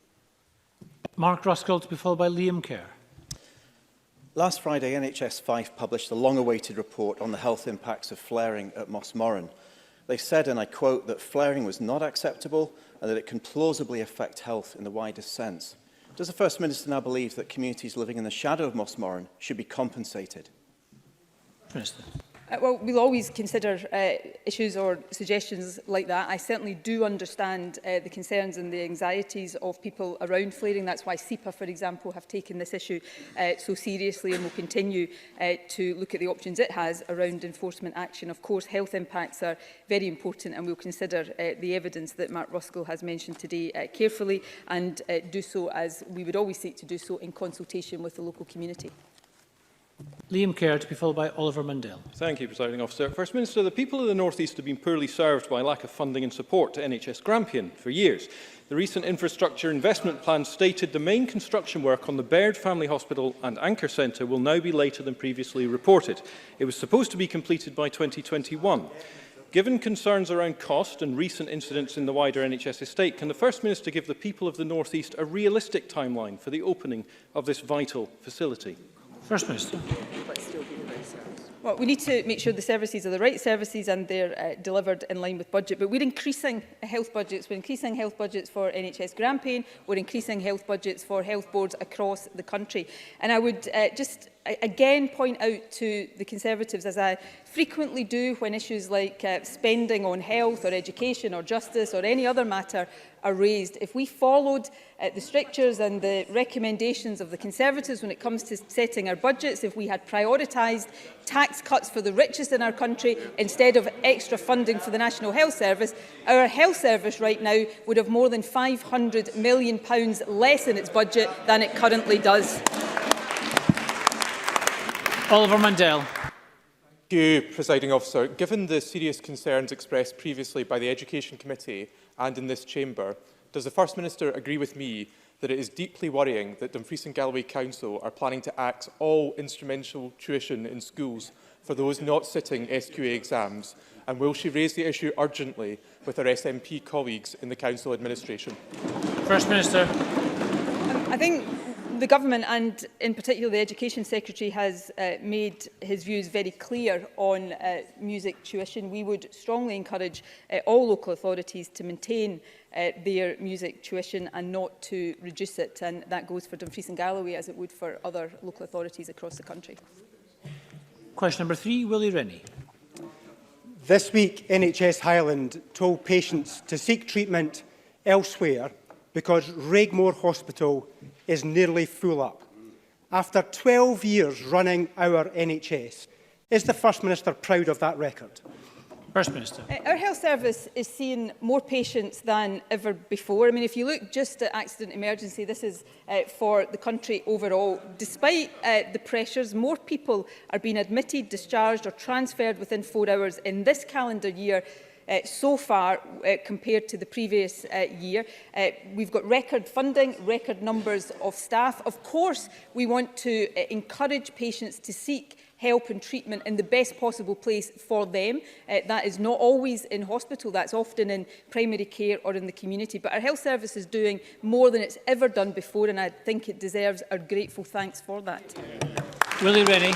Mark Ruskell, to be followed by Liam Kerr. Last Friday, NHS Fife published a long-awaited report on the health impacts of flaring at Mossmoran. They said, and I quote, that flaring was not acceptable and that it can plausibly affect health in the widest sense. Does the First Minister now believe that communities living in the shadow of Mossmoran should be compensated? Minister. Well, we'll always consider issues or suggestions like that. I certainly do understand the concerns and the anxieties of people around flaring. That's why SEPA, for example, have taken this issue so seriously and will continue to look at the options it has around enforcement action. Of course, health impacts are very important, and we'll consider the evidence that Mark Ruskell has mentioned today carefully, and do so, as we would always seek to do so, in consultation with the local community. Liam Kerr, to be followed by Oliver Mundell. Thank you, Presiding Officer. First Minister, the people of the North East have been poorly served by lack of funding and support to NHS Grampian for years. The recent infrastructure investment plan stated the main construction work on the Baird Family Hospital and Anchor Centre will now be later than previously reported. It was supposed to be completed by 2021. Given concerns around cost and recent incidents in the wider NHS estate, can the First Minister give the people of the North East a realistic timeline for the opening of this vital facility? First Minister. Well, we need to make sure the services are the right services and they're delivered in line with budget. But we're increasing health budgets. We're increasing health budgets for NHS Grampian. We're increasing health budgets for health boards across the country. And I would just again point out to the Conservatives, as I frequently do when issues like spending on health or education or justice or any other matter are raised, if we followed the strictures and the recommendations of the Conservatives when it comes to setting our budgets, if we had prioritised tax cuts for the richest in our country instead of extra funding for the National Health Service, our health service right now would have more than £500 million less in its budget than it currently does. Oliver Mundell. Thank you, Presiding Officer. Given the serious concerns expressed previously by the Education Committee and in this chamber, does the First Minister agree with me that it is deeply worrying that Dumfries and Galloway Council are planning to axe all instrumental tuition in schools for those not sitting SQA exams? And will she raise the issue urgently with her SNP colleagues in the Council administration? First Minister. I think the Government, and in particular the Education Secretary, has made his views very clear on music tuition. We would strongly encourage all local authorities to maintain their music tuition and not to reduce it, and that goes for Dumfries and Galloway as it would for other local authorities across the country. Question number 3, Willie Rennie. This week, NHS Highland told patients to seek treatment elsewhere because Regmore Hospital is nearly full up. After 12 years running our NHS, is the First Minister proud of that record? First Minister. Our health service is seeing more patients than ever before. I mean, if you look just at accident emergency, this is for the country overall. Despite the pressures, more people are being admitted, discharged or transferred within 4 hours in this calendar year so far compared to the previous year. We've got record funding, record numbers of staff. Of course, we want to encourage patients to seek help and treatment in the best possible place for them. That is not always in hospital, that's often in primary care or in the community. But our health service is doing more than it's ever done before, and I think it deserves our grateful thanks for that. Willie Rennie.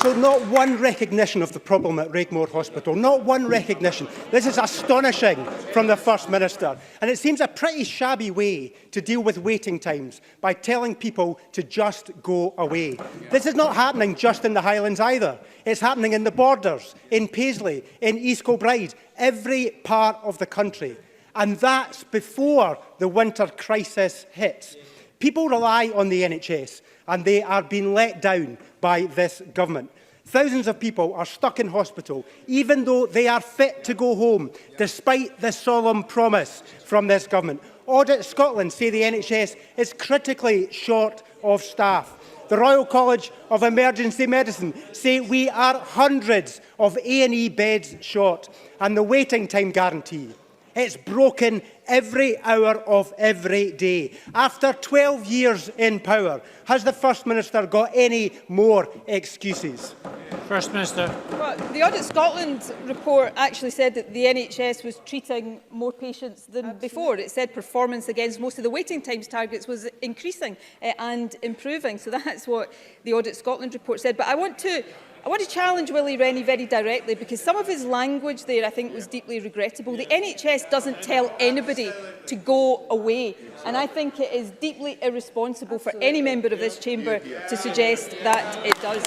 So not one recognition of the problem at Regmore Hospital, not one recognition. This is astonishing from the First Minister. And it seems a pretty shabby way to deal with waiting times by telling people to just go away. This is not happening just in the Highlands either. It's happening in the Borders, in Paisley, in East Kilbride, every part of the country. And that's before the winter crisis hits. People rely on the NHS and they are being let down by this government. Thousands of people are stuck in hospital, even though they are fit to go home, despite the solemn promise from this government. Audit Scotland say the NHS is critically short of staff. The Royal College of Emergency Medicine say we are hundreds of A&E beds short, and the waiting time guarantee, it's broken every hour of every day. After 12 years in power, has the First Minister got any more excuses? First Minister. Well, the Audit Scotland report actually said that the NHS was treating more patients than before. It said performance against most of the waiting times targets was increasing and improving. So that's what the Audit Scotland report said. But I want to challenge Willie Rennie very directly, because some of his language there I think was deeply regrettable. The NHS doesn't tell anybody to go away, and I think it is deeply irresponsible for any member of this chamber to suggest that it does.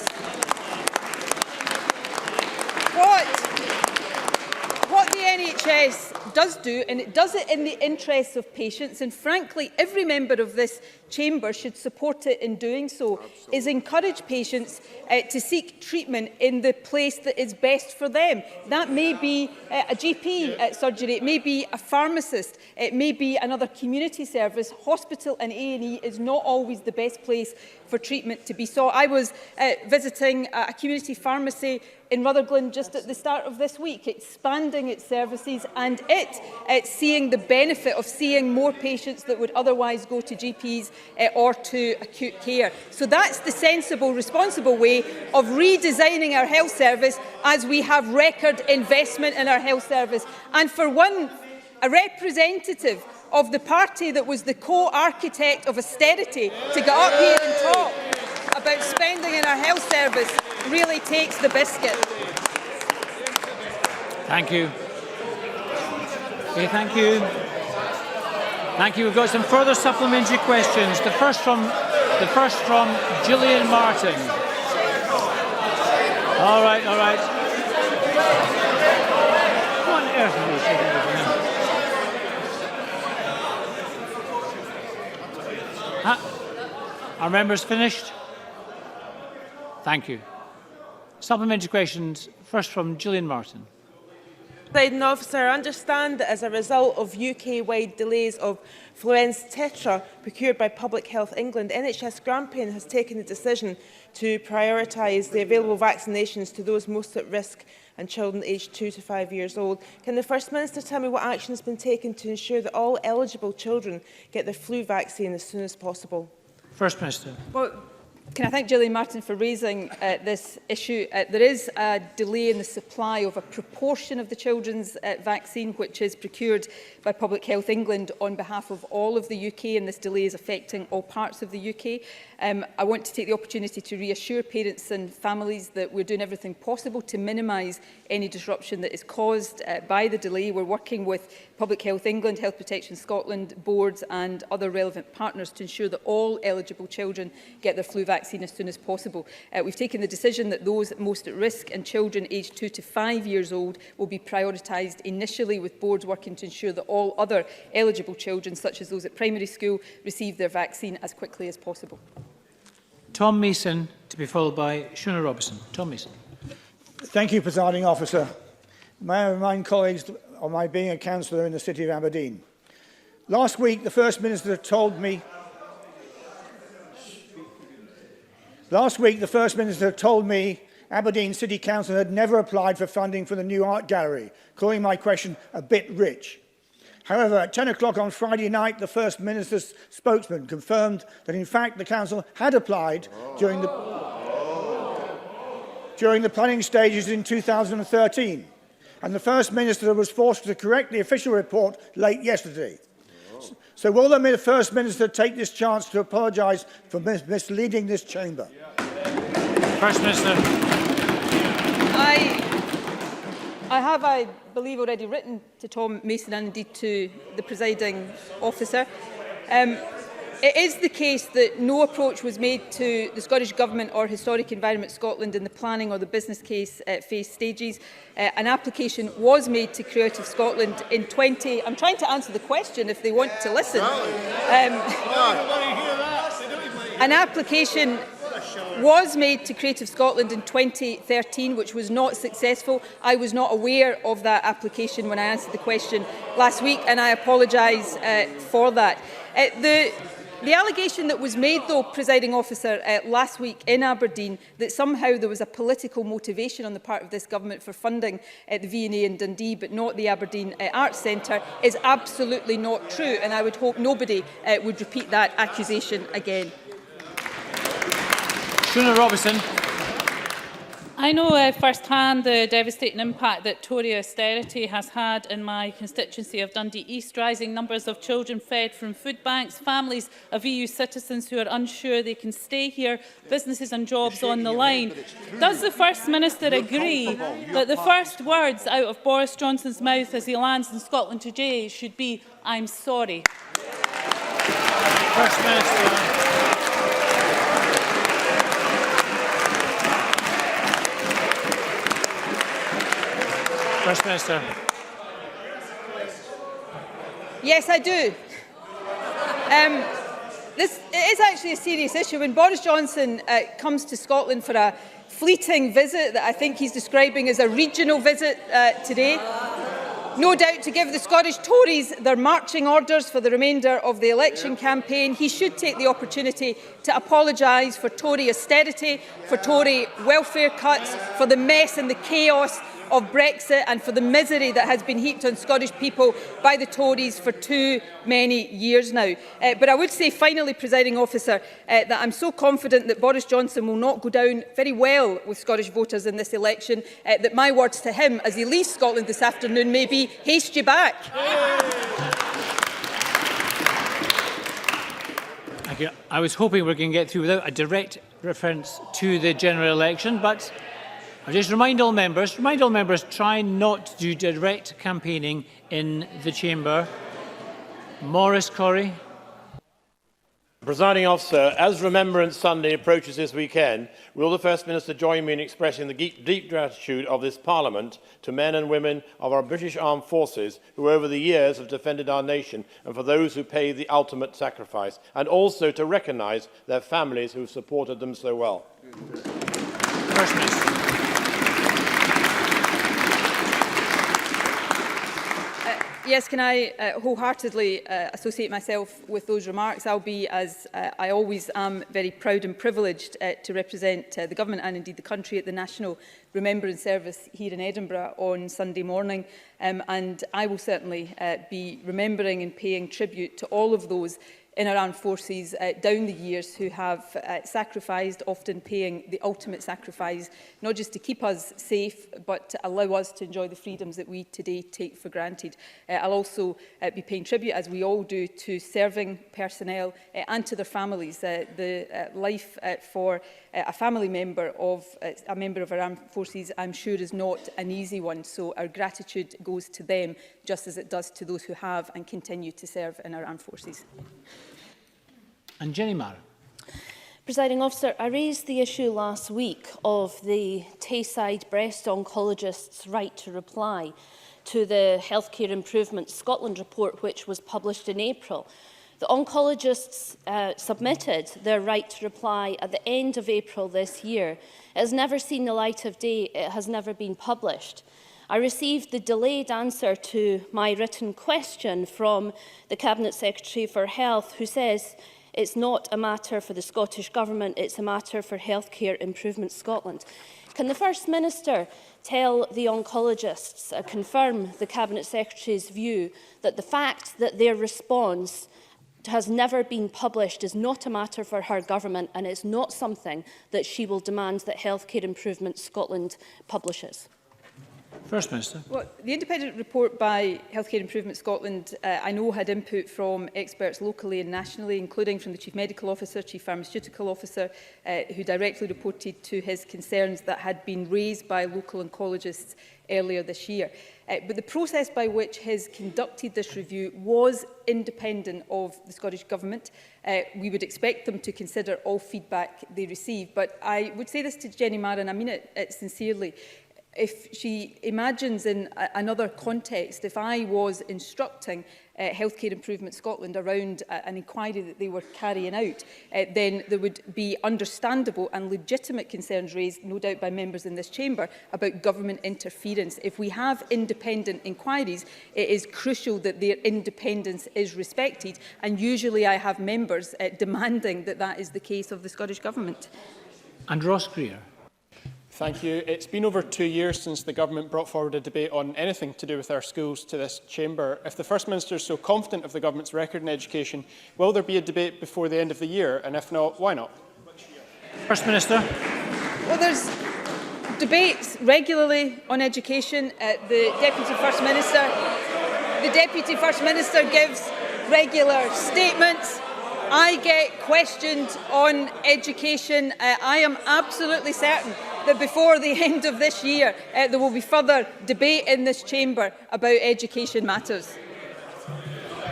What the NHS does do, and it does it in the interests of patients, and frankly every member of this chamber should support it in doing so, is encourage patients to seek treatment in the place that is best for them. That may be a GP surgery, it may be a pharmacist, it may be another community service. Hospital and A&E is not always the best place for treatment to be sought. I was visiting a community pharmacy in Rutherglen just at the start of this week, expanding its services, and it's seeing the benefit of seeing more patients that would otherwise go to GPs or to acute care. So that's the sensible, responsible way of redesigning our health service, as we have record investment in our health service. And for one, a representative of the party that was the co-architect of austerity to get up here and talk about spending in our health service really takes the biscuit. Thank you. Okay, thank you. Thank you. We've got some further supplementary questions. The first from Gillian Martin. All right, all right. What on earth are you taking over now? Our members finished? Thank you. Supplementary questions, first from Gillian Martin. Presiding Officer, I understand that as a result of UK-wide delays of Fluence Tetra procured by Public Health England, NHS Grampian has taken the decision to prioritise the available vaccinations to those most at risk and children aged 2 to 5 years old. Can the First Minister tell me what action has been taken to ensure that all eligible children get their flu vaccine as soon as possible? First Minister. Well, can I thank Gillian Martin for raising this issue? There is a delay in the supply of a proportion of the children's vaccine, which is procured by Public Health England on behalf of all of the UK, and this delay is affecting all parts of the UK. I want to take the opportunity to reassure parents and families that we're doing everything possible to minimise any disruption that is caused by the delay. We're working with Public Health England, Health Protection Scotland, boards and other relevant partners to ensure that all eligible children get their flu vaccine as soon as possible. We've taken the decision that those most at risk and children aged 2 to 5 years old will be prioritised initially, with boards working to ensure that all other eligible children, such as those at primary school, receive their vaccine as quickly as possible. Tom Mason, to be followed by Shona Robertson. Tom Mason. Thank you, Presiding Officer. May I remind colleagues of my being a councillor in the City of Aberdeen. Last week, the First Minister told me Aberdeen City Council had never applied for funding for the new art gallery, calling my question a bit rich. However, at 10 o'clock on Friday night, the First Minister's spokesman confirmed that, in fact, the Council had applied during the planning stages in 2013, and the First Minister was forced to correct the official report late yesterday. So will the First Minister take this chance to apologise for misleading this chamber? First Minister. I have, I believe, already written to Tom Mason and indeed to the presiding officer. It is the case that no approach was made to the Scottish Government or Historic Environment Scotland in the planning or the business case phase stages. An application was made to Creative Scotland in 20... I'm trying to answer the question if they want to listen. An application was made to Creative Scotland in 2013, which was not successful. I was not aware of that application when I answered the question last week, and I apologise for that. The allegation that was made, though, Presiding Officer, last week in Aberdeen, that somehow there was a political motivation on the part of this government for funding the V&A in Dundee, but not the Aberdeen Arts Centre, is absolutely not true, and I would hope nobody would repeat that accusation again. Shona Robertson. I know firsthand the devastating impact that Tory austerity has had in my constituency of Dundee East, rising numbers of children fed from food banks, families of EU citizens who are unsure they can stay here, businesses and jobs on the line. Does the First Minister agree that the first words out of Boris Johnson's mouth as he lands in Scotland today should be, "I'm sorry"? First Minister. First Minister. Yes, I do. This is actually a serious issue. When Boris Johnson comes to Scotland for a fleeting visit that I think he's describing as a regional visit today, no doubt to give the Scottish Tories their marching orders for the remainder of the election campaign, he should take the opportunity to apologise for Tory austerity, for Tory welfare cuts, for the mess and the chaos of Brexit and for the misery that has been heaped on Scottish people by the Tories for too many years now. But I would say, finally, Presiding Officer, that I'm so confident that Boris Johnson will not go down very well with Scottish voters in this election, that my words to him as he leaves Scotland this afternoon may be, haste you back. Thank you. I was hoping we were going to get through without a direct reference to the general election, but I'll just remind all members, try not to do direct campaigning in the chamber. Maurice Corrie. Presiding Officer, as Remembrance Sunday approaches this weekend, will the First Minister join me in expressing the deep gratitude of this Parliament to men and women of our British Armed Forces who over the years have defended our nation, and for those who pay the ultimate sacrifice, and also to recognise their families who have supported them so well? First Minister. Yes, can I wholeheartedly associate myself with those remarks? I'll be, as I always am, very proud and privileged to represent the Government and indeed the country at the National Remembrance Service here in Edinburgh on Sunday morning. And I will certainly be remembering and paying tribute to all of those in our armed forces down the years who have sacrificed, often paying the ultimate sacrifice, not just to keep us safe, but to allow us to enjoy the freedoms that we today take for granted. I'll also be paying tribute, as we all do, to serving personnel and to their families. The life for a family member of a member of our armed forces, I'm sure, is not an easy one. So our gratitude goes to them, just as it does to those who have and continue to serve in our armed forces. And Gillian Martin. Presiding Officer, I raised the issue last week of the Tayside breast oncologist's right to reply to the Healthcare Improvement Scotland report, which was published in April. The oncologists submitted their right to reply at the end of April this year. It has never seen the light of day. It has never been published. I received the delayed answer to my written question from the Cabinet Secretary for Health, who says it's not a matter for the Scottish Government, it's a matter for Healthcare Improvement Scotland. Can the First Minister tell the oncologists, confirm the Cabinet Secretary's view that the fact that their response has never been published is not a matter for her government and it's not something that she will demand that Healthcare Improvement Scotland publishes? First Minister. Well, the independent report by Healthcare Improvement Scotland, I know, had input from experts locally and nationally, including from the Chief Medical Officer, Chief Pharmaceutical Officer, who directly reported to his concerns that had been raised by local oncologists earlier this year. But the process by which he's conducted this review was independent of the Scottish Government. We would expect them to consider all feedback they receive. But I would say this to Jenny Martin, I mean it sincerely. If she imagines in another context, if I was instructing Healthcare Improvement Scotland around an inquiry that they were carrying out, then there would be understandable and legitimate concerns raised, no doubt by members in this chamber, about government interference. If we have independent inquiries, it is crucial that their independence is respected, and usually I have members demanding that that is the case of the Scottish Government. And Ross Greer. Thank you. It's been over 2 years since the Government brought forward a debate on anything to do with our schools to this chamber. If the First Minister is so confident of the Government's record in education, will there be a debate before the end of the year? And if not, why not? First Minister. Well, there's debates regularly on education. The Deputy First Minister gives regular statements. I get questioned on education. I am absolutely certain that before the end of this year, there will be further debate in this chamber about education matters.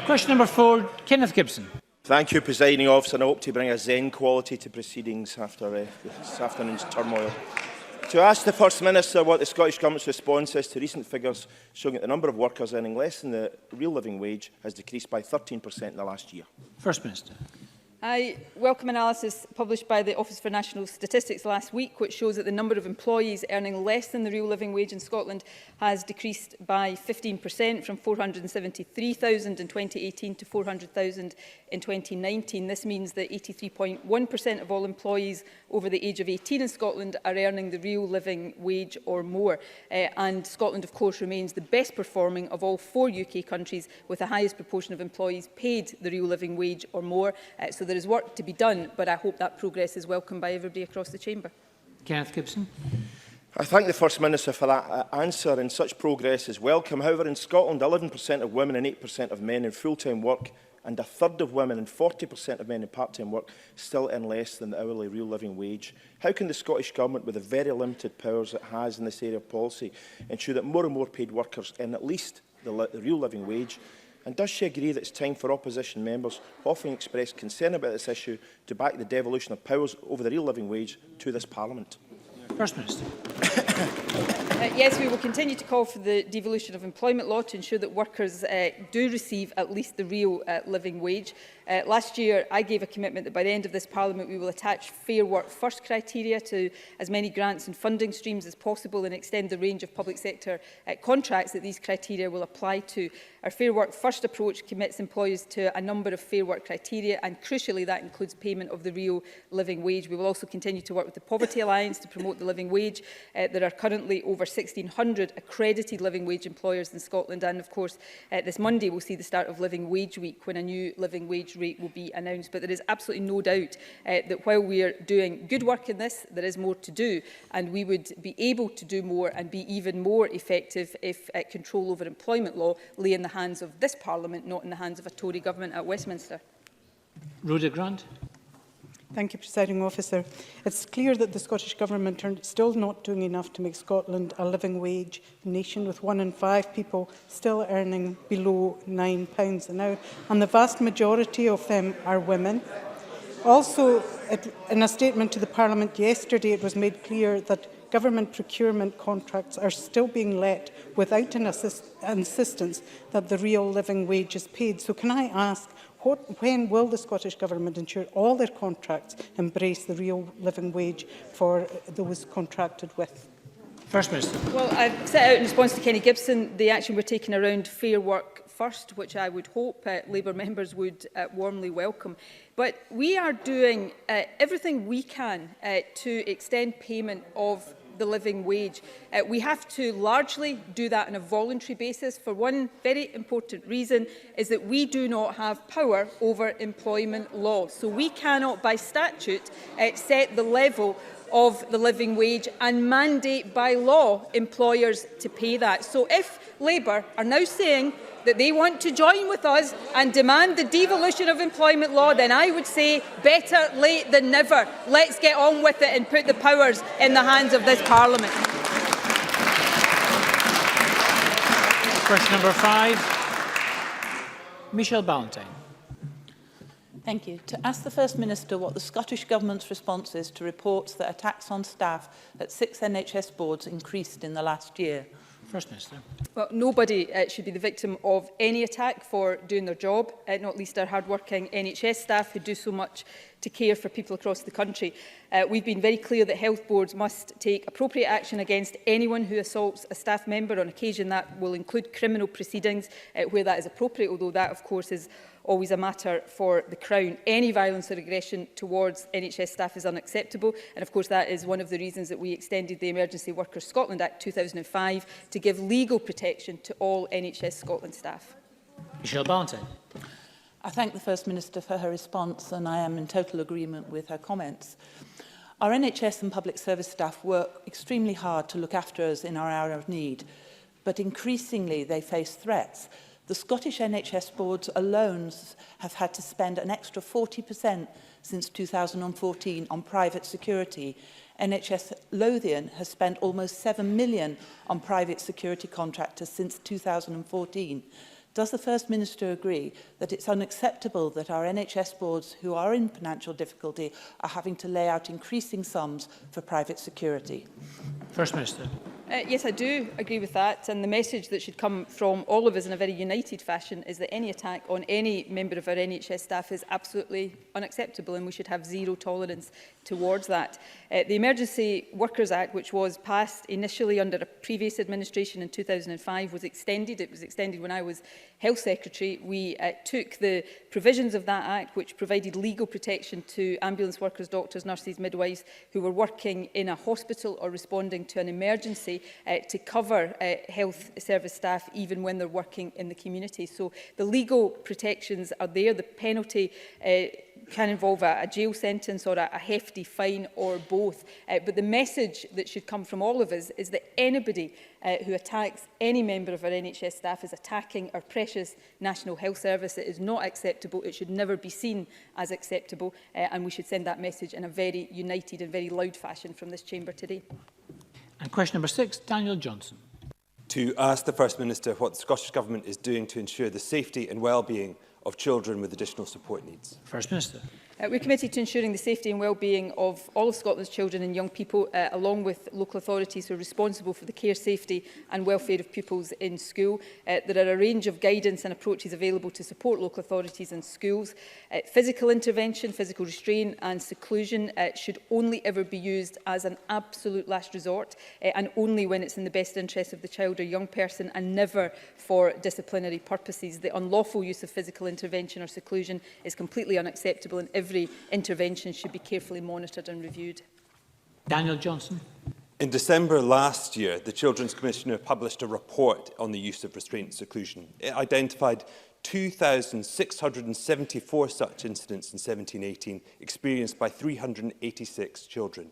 Question number 4, Kenneth Gibson. Thank you, Presiding Officer. I hope to bring a zen quality to proceedings after this afternoon's turmoil. To ask the First Minister what the Scottish Government's response is to recent figures showing that the number of workers earning less than the real living wage has decreased by 13% in the last year. First Minister. I welcome analysis published by the Office for National Statistics last week, which shows that the number of employees earning less than the real living wage in Scotland has decreased by 15%, from 473,000 in 2018 to 400,000 in 2019. This means that 83.1% of all employees over the age of 18 in Scotland are earning the real living wage or more. And Scotland, of course, remains the best performing of all 4 UK countries, with the highest proportion of employees paid the real living wage or more. So there is work to be done, but I hope that progress is welcomed by everybody across the chamber. Kenneth Gibson. I thank the First Minister for that answer, and such progress is welcome. However, in Scotland, 11% of women and 8% of men in full-time work and a third of women and 40% of men in part-time work still earn less than the hourly real living wage. How can the Scottish Government, with the very limited powers it has in this area of policy, ensure that more and more paid workers earn at least the real living wage? And does she agree that it's time for opposition members who often express concern about this issue to back the devolution of powers over the real living wage to this Parliament? First Minister. Yes, we will continue to call for the devolution of employment law to ensure that workers do receive at least the real living wage. Last year, I gave a commitment that by the end of this Parliament we will attach Fair Work First criteria to as many grants and funding streams as possible and extend the range of public sector contracts that these criteria will apply to. Our Fair Work First approach commits employers to a number of Fair Work criteria, and crucially that includes payment of the real living wage. We will also continue to work with the Poverty Alliance to promote the living wage. There are currently over 1,600 accredited living wage employers in Scotland, and of course this Monday we'll see the start of Living Wage Week, when a new living wage rate will be announced. But there is absolutely no doubt that while we are doing good work in this, there is more to do, and we would be able to do more and be even more effective if control over employment law lay in the hands of this Parliament, not in the hands of a Tory government at Westminster. Rhoda Grant. Thank you, Presiding Officer. It's clear that the Scottish Government are still not doing enough to make Scotland a living wage nation, with 1 in 5 people still earning below £9 an hour, and the vast majority of them are women. Also, in a statement to the Parliament yesterday, it was made clear that government procurement contracts are still being let without an insistence that the real living wage is paid. So can I ask, when will the Scottish Government ensure all their contracts embrace the real living wage for those contracted with? First Minister. Well, I've set out in response to Kenny Gibson the action we're taking around Fair Work First, which I would hope Labour members would warmly welcome. But we are doing everything we can to extend payment of the living wage. We have to largely do that on a voluntary basis for one very important reason, is that we do not have power over employment law. So we cannot by statute set the level of the living wage and mandate by law employers to pay that. So if Labour are now saying that they want to join with us and demand the devolution of employment law, then I would say better late than never. Let's get on with it and put the powers in the hands of this Parliament. Question number 5. Michelle Ballantyne. Thank you. To ask the First Minister what the Scottish Government's response is to reports that attacks on staff at 6 NHS boards increased in the last year. First Minister. Well, nobody should be the victim of any attack for doing their job, not least our hard-working NHS staff who do so much to care for people across the country. We've been very clear that health boards must take appropriate action against anyone who assaults a staff member. On occasion, that will include criminal proceedings where that is appropriate, although that, of course, is always a matter for the Crown. Any violence or aggression towards NHS staff is unacceptable, and of course that is one of the reasons that we extended the Emergency Workers Scotland Act 2005 to give legal protection to all NHS Scotland staff. Michelle Ballantyne. I thank the First Minister for her response, and I am in total agreement with her comments. Our NHS and public service staff work extremely hard to look after us in our hour of need, but increasingly they face threats. The Scottish NHS boards alone have had to spend an extra 40% since 2014 on private security. NHS Lothian has spent almost £7 million on private security contractors since 2014. Does the First Minister agree that it's unacceptable that our NHS boards, who are in financial difficulty, are having to lay out increasing sums for private security? First Minister. Yes, I do agree with that, and the message that should come from all of us in a very united fashion is that any attack on any member of our NHS staff is absolutely unacceptable, and we should have zero tolerance towards that. The Emergency Workers Act, which was passed initially under a previous administration in 2005, was extended. It was extended when I was Health Secretary. We took the provisions of that Act, which provided legal protection to ambulance workers, doctors, nurses, midwives who were working in a hospital or responding to an emergency, to cover health service staff even when they're working in the community. So the legal protections are there. The penalty can involve a jail sentence or a hefty fine or both. But the message that should come from all of us is that anybody who attacks any member of our NHS staff is attacking our precious National Health Service. It is not acceptable. It should never be seen as acceptable. And we should send that message in a very united and very loud fashion from this chamber today. And question number 6, Daniel Johnson. To ask the First Minister what the Scottish Government is doing to ensure the safety and well-being of children with additional support needs. First Minister. We're committed to ensuring the safety and well-being of all of Scotland's children and young people, along with local authorities who are responsible for the care, safety and welfare of pupils in school. There are a range of guidance and approaches available to support local authorities and schools. Physical intervention, physical restraint and seclusion should only ever be used as an absolute last resort, and only when it's in the best interest of the child or young person, and never for disciplinary purposes. The unlawful use of physical intervention or seclusion is completely unacceptable, and every intervention should be carefully monitored and reviewed. Daniel Johnson. In December last year, the Children's Commissioner published a report on the use of restraint and seclusion. It identified 2,674 such incidents in 17-18 experienced by 386 children.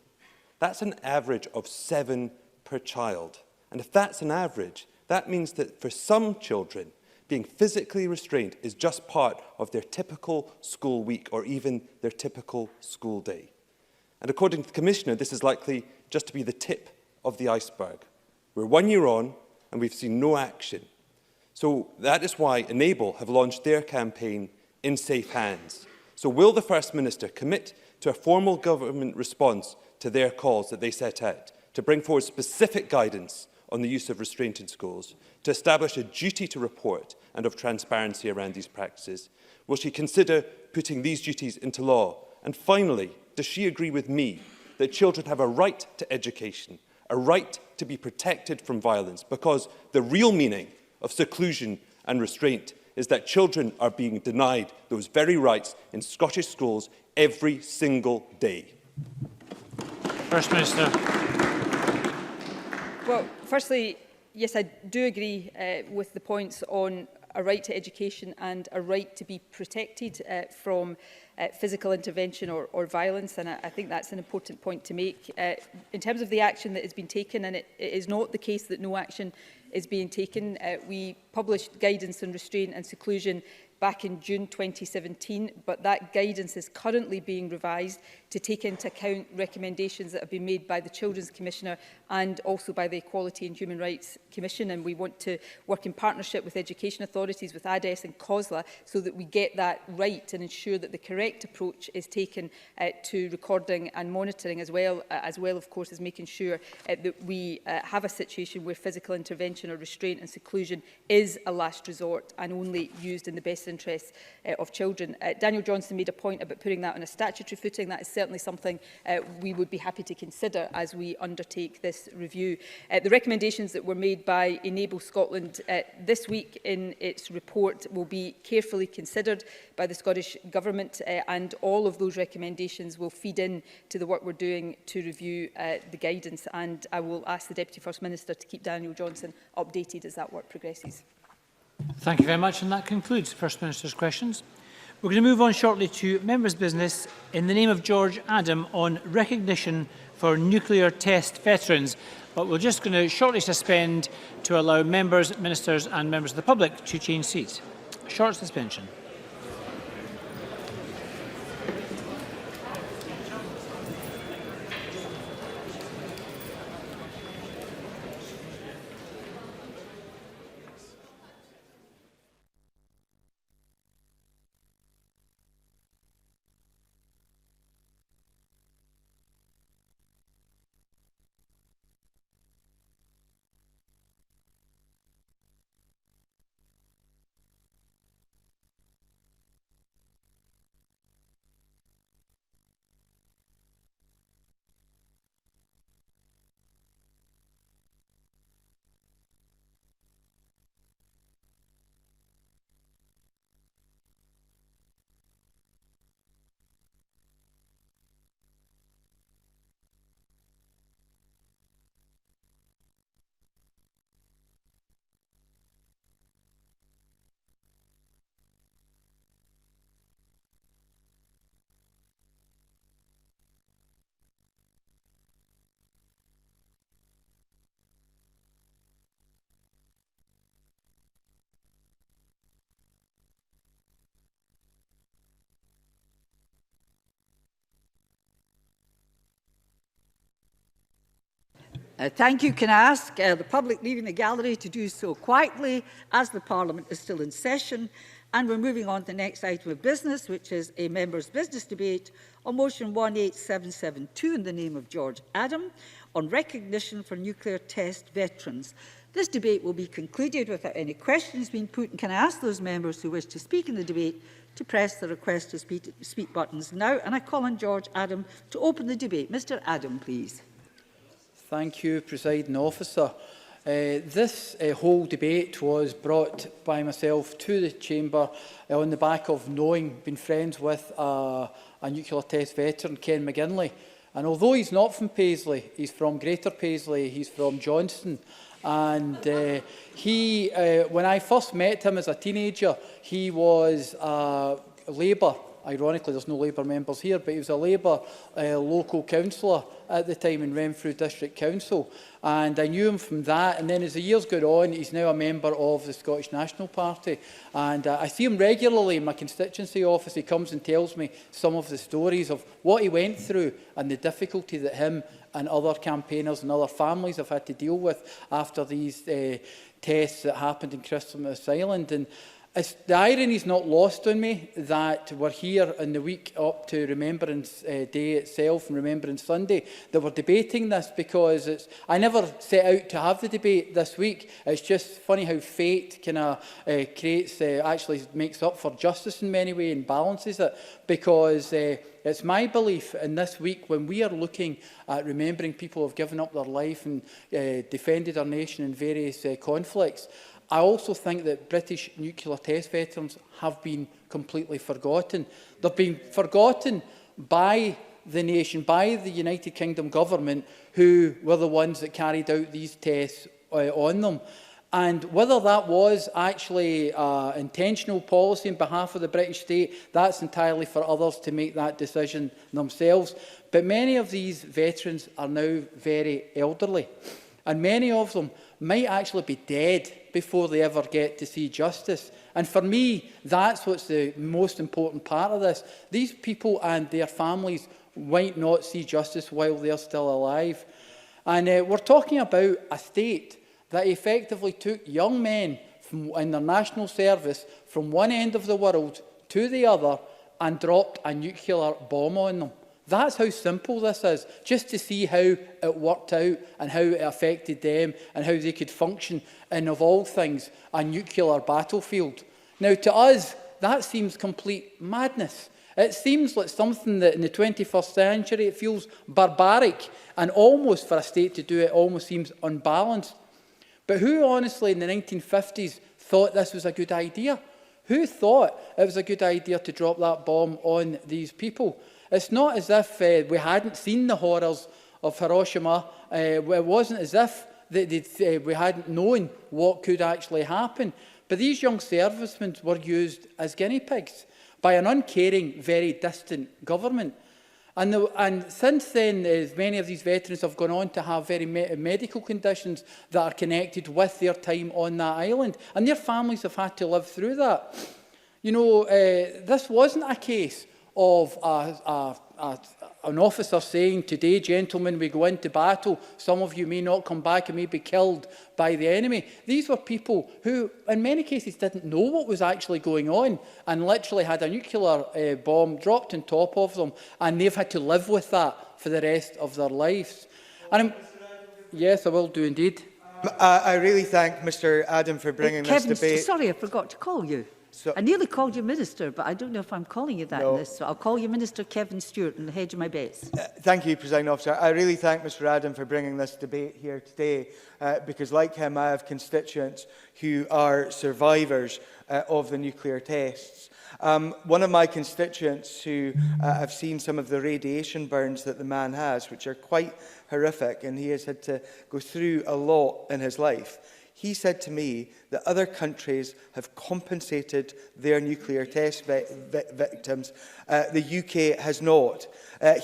That's an average of 7 per child. And if that's an average, that means that for some children, being physically restrained is just part of their typical school week or even their typical school day. And according to the Commissioner, this is likely just to be the tip of the iceberg. We're 1 year on and we've seen no action. So that is why Enable have launched their campaign In Safe Hands. So will the First Minister commit to a formal government response to their calls that they set out, to bring forward specific guidance on the use of restraint in schools, to establish a duty to report and of transparency around these practices? Will she consider putting these duties into law? And finally, does she agree with me that children have a right to education, a right to be protected from violence, because the real meaning of seclusion and restraint is that children are being denied those very rights in Scottish schools every single day? First Minister. Well, firstly, yes, I do agree with the points on a right to education and a right to be protected from physical intervention or violence, and I think that's an important point to make. In terms of the action that has been taken, and it is not the case that no action is being taken, we published guidance on restraint and seclusion back in June 2017, but that guidance is currently being revised to take into account recommendations that have been made by the Children's Commissioner and also by the Equality and Human Rights Commission, and we want to work in partnership with education authorities, with ADES and COSLA, so that we get that right and ensure that the correct approach is taken to recording and monitoring, as well of course, as making sure that we have a situation where physical intervention or restraint and seclusion is a last resort and only used in the best interests of children. Daniel Johnson made a point about putting that on a statutory footing. That is certainly something we would be happy to consider as we undertake this review. The recommendations that were made by Enable Scotland this week in its report will be carefully considered by the Scottish Government, and all of those recommendations will feed in to the work we're doing to review the guidance, and I will ask the Deputy First Minister to keep Daniel Johnson updated as that work progresses. Thank you very much, and that concludes the First Minister's questions. We're going to move on shortly to members' business in the name of George Adam on recognition for nuclear test veterans. But we're just going to shortly suspend to allow members, ministers and members of the public to change seats. A short suspension. Thank you. Can I ask the public leaving the gallery to do so quietly, as the Parliament is still in session? And we're moving on to the next item of business, which is a members' business debate on motion 18772 in the name of George Adam on recognition for nuclear test veterans. This debate will be concluded without any questions being put. And can I ask those members who wish to speak in the debate to press the request to speak buttons now? And I call on George Adam to open the debate. Mr. Adam, please. Thank you, Presiding Officer. This whole debate was brought by myself to the Chamber on the back of being friends with a nuclear test veteran, Ken McGinley. And although he's not from Paisley, he's from Greater Paisley, he's from Johnston. And when I first met him as a teenager, he was Labour. Ironically, there's no Labour members here, but he was a Labour local councillor at the time in Renfrew District Council. And I knew him from that. And then as the years go on, he's now a member of the Scottish National Party. And I see him regularly in my constituency office. He comes and tells me some of the stories of what he went through and the difficulty that him and other campaigners and other families have had to deal with after these tests that happened in Christmas Island. And the irony is not lost on me that we're here in the week up to Remembrance Day itself and Remembrance Sunday, that we're debating this, because I never set out to have the debate this week. It's just funny how fate kind of actually makes up for justice in many ways and balances it, because it's my belief in this week, when we are looking at remembering people who have given up their life and defended our nation in various conflicts, I also think that British nuclear test veterans have been completely forgotten. They've been forgotten by the nation, by the United Kingdom government, who were the ones that carried out these tests on them. And whether that was actually intentional policy on behalf of the British state, that's entirely for others to make that decision themselves. But many of these veterans are now very elderly, and many of them might actually be dead before they ever get to see justice. And for me, that's what's the most important part of this. These people and their families might not see justice while they're still alive. And we're talking about a state that effectively took young men in their national service from one end of the world to the other and dropped a nuclear bomb on them. That's how simple this is, just to see how it worked out and how it affected them and how they could function in, of all things, a nuclear battlefield. Now, to us, that seems complete madness. It seems like something that in the 21st century, it feels barbaric, and almost for a state to do it almost seems unbalanced. But who honestly in the 1950s thought this was a good idea? Who thought it was a good idea to drop that bomb on these people? It's not as if we hadn't seen the horrors of Hiroshima. It wasn't as if we hadn't known what could actually happen. But these young servicemen were used as guinea pigs by an uncaring, very distant government. And since then, many of these veterans have gone on to have very medical conditions that are connected with their time on that island. And their families have had to live through that. You know, this wasn't a case of an officer saying, today, gentlemen, we go into battle. Some of you may not come back and may be killed by the enemy. These were people who, in many cases, didn't know what was actually going on and literally had a nuclear bomb dropped on top of them, and they've had to live with that for the rest of their lives. And yes, I will do indeed. I really thank Mr Adam for bringing this debate. Sorry, I forgot to call you. I nearly called you Minister, but I don't know if I'm calling you that in this, so I'll call you Minister Kevin Stewart and hedge my bets. Thank you, Presiding Officer. I really thank Mr Adam for bringing this debate here today, because like him, I have constituents who are survivors of the nuclear tests. One of my constituents who have seen some of the radiation burns that the man has, which are quite horrific, and he has had to go through a lot in his life. He said to me that other countries have compensated their nuclear test victims. The UK has not.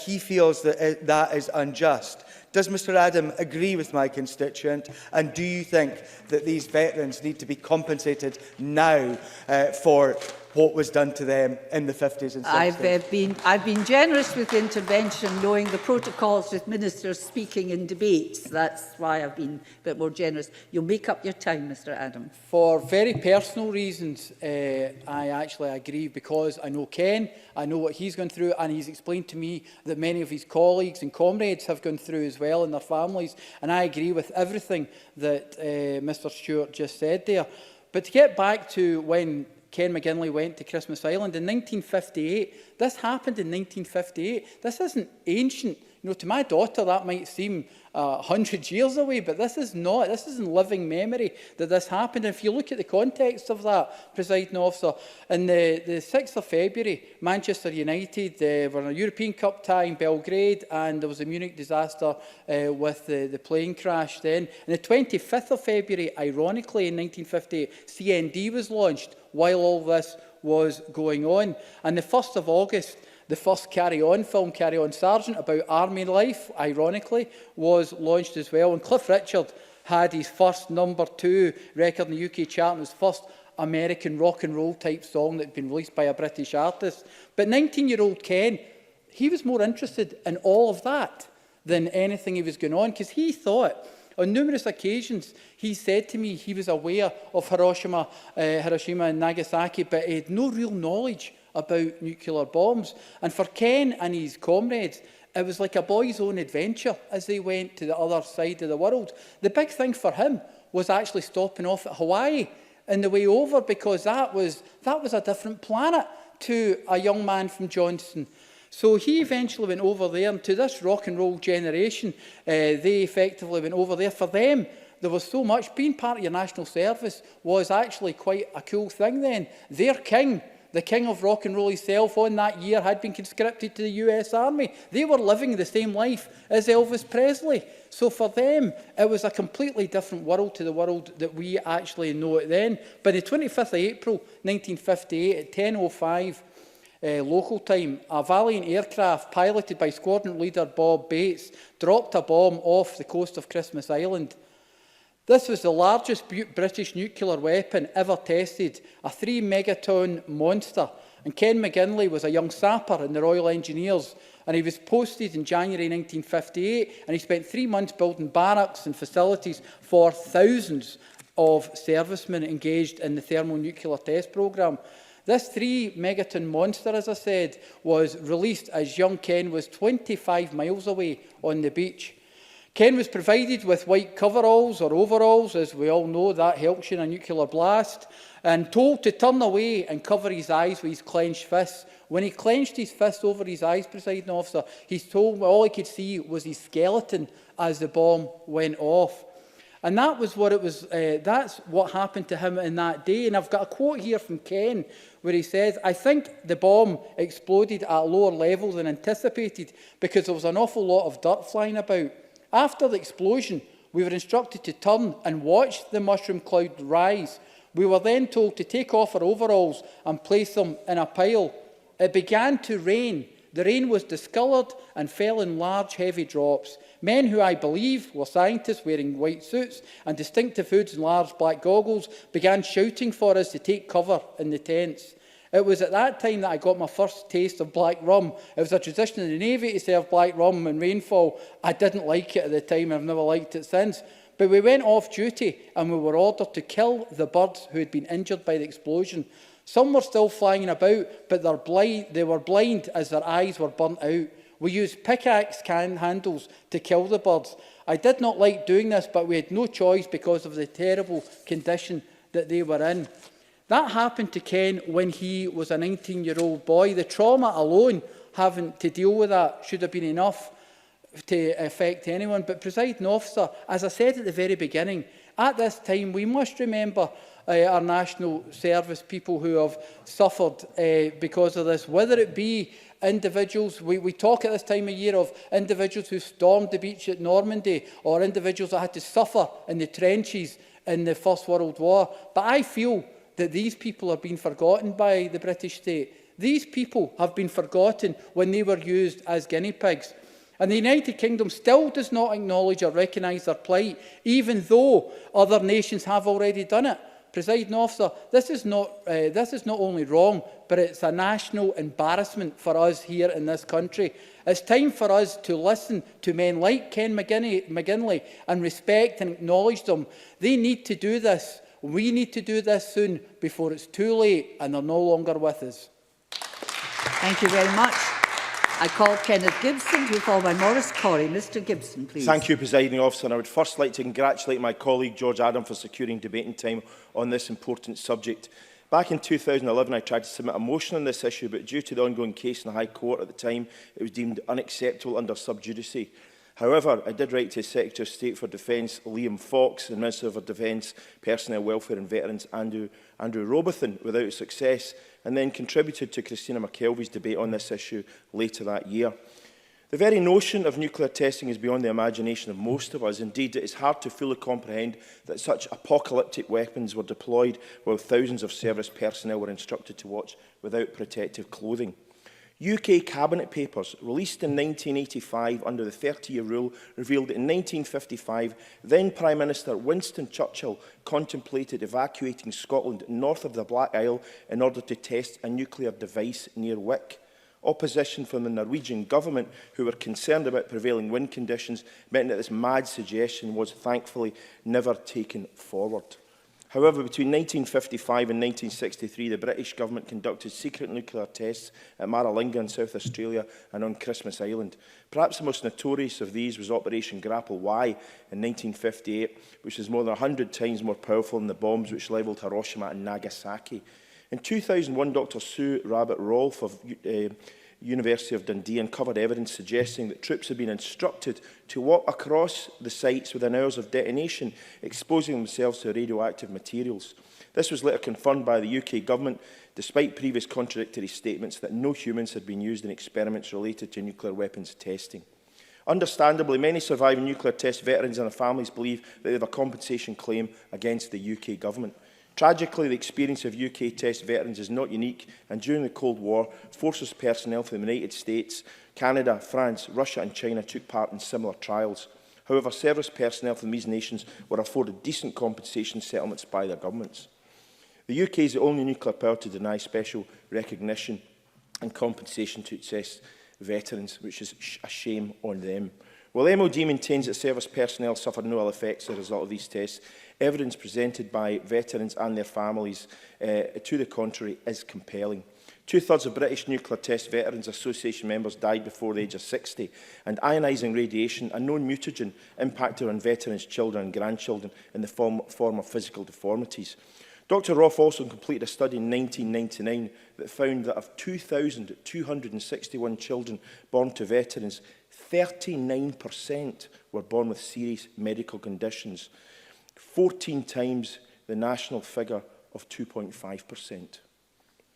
He feels that that is unjust. Does Mr Adam agree with my constituent? And do you think that these veterans need to be compensated now for what was done to them in the 50s and 60s. I've been generous with intervention, knowing the protocols with ministers speaking in debates. That's why I've been a bit more generous. You'll make up your time, Mr Adam. For very personal reasons, I actually agree, because I know Ken, I know what he's gone through, and he's explained to me that many of his colleagues and comrades have gone through as well, and their families, and I agree with everything that Mr Stewart just said there. But to get back to when Ken McGinley went to Christmas Island in 1958. This happened in 1958. This isn't ancient. You know, to my daughter, that might seem 100 years away, but this is not. This is in living memory that this happened. And if you look at the context of that, Presiding Officer, in the 6th of February, Manchester United were in a European Cup tie in Belgrade, and there was a Munich disaster with the plane crash then. And the 25th of February, ironically, in 1958, CND was launched while all this was going on. And the 1st of August, the first Carry On film, Carry On Sergeant, about army life, ironically, was launched as well. And Cliff Richard had his first #2 record in the UK chart, and his first American rock and roll type song that had been released by a British artist. But 19-year-old Ken, he was more interested in all of that than anything he was going on, because he thought, on numerous occasions, he said to me he was aware of Hiroshima and Nagasaki, but he had no real knowledge about nuclear bombs. And for Ken and his comrades, it was like a boy's own adventure as they went to the other side of the world. The big thing for him was actually stopping off at Hawaii on the way over, because that was a different planet to a young man from Johnston. So he eventually went over there, and to this rock and roll generation, they effectively went over there. For them, there was so much. Being part of your national service was actually quite a cool thing then. Their king, the king of rock and roll himself, on that year had been conscripted to the US Army. They were living the same life as Elvis Presley. So for them, it was a completely different world to the world that we actually know it then. By the 25th of April, 1958, at 10:05, local time, a Valiant aircraft piloted by squadron leader Bob Bates dropped a bomb off the coast of Christmas Island. This was the largest British nuclear weapon ever tested, a 3-megaton monster. And Ken McGinley was a young sapper in the Royal Engineers, and he was posted in January 1958, and he spent 3 months building barracks and facilities for thousands of servicemen engaged in the thermonuclear test programme. This 3-megaton monster, as I said, was released as young Ken was 25 miles away on the beach. Ken was provided with white coveralls or overalls, as we all know, that helps you in a nuclear blast, and told to turn away and cover his eyes with his clenched fists. When he clenched his fist over his eyes, Presiding Officer, he's told all he could see was his skeleton as the bomb went off. And that was what it was. That's what happened to him in that day. And I've got a quote here from Ken where he says, "I think the bomb exploded at a lower level than anticipated because there was an awful lot of dirt flying about. After the explosion, we were instructed to turn and watch the mushroom cloud rise. We were then told to take off our overalls and place them in a pile. It began to rain. The rain was discoloured and fell in large, heavy drops. Men who I believe were scientists wearing white suits and distinctive hoods and large black goggles began shouting for us to take cover in the tents. It was at that time that I got my first taste of black rum. It was a tradition in the Navy to serve black rum in rainfall. I didn't like it at the time, and I've never liked it since. But we went off duty and we were ordered to kill the birds who had been injured by the explosion. Some were still flying about, but they were blind as their eyes were burnt out. We used pickaxe handles to kill the birds. I did not like doing this, but we had no choice because of the terrible condition that they were in." That happened to Ken when he was a 19-year-old boy. The trauma alone, having to deal with that, should have been enough to affect anyone. But, Presiding Officer, as I said at the very beginning, at this time we must remember our national service people who have suffered because of this, whether it be individuals, we talk at this time of year of individuals who stormed the beach at Normandy, or individuals that had to suffer in the trenches in the First World War. But I feel that these people are being forgotten by the British state. These people have been forgotten when they were used as guinea pigs. And the United Kingdom still does not acknowledge or recognise their plight, even though other nations have already done it. Presiding Officer, this is not only wrong, but it's a national embarrassment for us here in this country. It's time for us to listen to men like Ken McGinley and respect and acknowledge them. They need to do this. We need to do this soon before it's too late and they're no longer with us. Thank you very much. I call Kenneth Gibson, to be followed by Maurice Corrie. Mr Gibson, please. Thank you, Presiding Officer. And I would first like to congratulate my colleague George Adam for securing debating time on this important subject. Back in 2011, I tried to submit a motion on this issue, but due to the ongoing case in the High Court at the time, it was deemed unacceptable under sub judice. However, I did write to Secretary of State for Defence Liam Fox and Minister for Defence, Personnel Welfare and Veterans Andrew Robotham without success, and then contributed to Christina McKelvey's debate on this issue later that year. The very notion of nuclear testing is beyond the imagination of most of us. Indeed, it is hard to fully comprehend that such apocalyptic weapons were deployed while thousands of service personnel were instructed to watch without protective clothing. UK Cabinet papers released in 1985 under the 30-year rule revealed that in 1955, then Prime Minister Winston Churchill contemplated evacuating Scotland north of the Black Isle in order to test a nuclear device near Wick. Opposition from the Norwegian government, who were concerned about prevailing wind conditions, meant that this mad suggestion was thankfully never taken forward. However, between 1955 and 1963, the British government conducted secret nuclear tests at Maralinga in South Australia and on Christmas Island. Perhaps the most notorious of these was Operation Grapple Y in 1958, which is more than 100 times more powerful than the bombs which levelled Hiroshima and Nagasaki. In 2001, Dr. Sue Rabbit-Rolfe of University of Dundee uncovered evidence suggesting that troops had been instructed to walk across the sites within hours of detonation, exposing themselves to radioactive materials. This was later confirmed by the UK government, despite previous contradictory statements that no humans had been used in experiments related to nuclear weapons testing. Understandably, many surviving nuclear test veterans and their families believe that they have a compensation claim against the UK government. Tragically, the experience of UK test veterans is not unique, and during the Cold War, forces personnel from the United States, Canada, France, Russia and China took part in similar trials. However, service personnel from these nations were afforded decent compensation settlements by their governments. The UK is the only nuclear power to deny special recognition and compensation to its test veterans, which is a shame on them. While MOD maintains that service personnel suffered no ill effects as a result of these tests, evidence presented by veterans and their families to the contrary is compelling. Two-thirds of British Nuclear Test Veterans Association members died before the age of 60, and ionising radiation, a known mutagen, impacted on veterans' children and grandchildren in the form of physical deformities. Dr. Roth also completed a study in 1999 that found that of 2,261 children born to veterans, 39% were born with serious medical conditions, 14 times the national figure of 2.5%.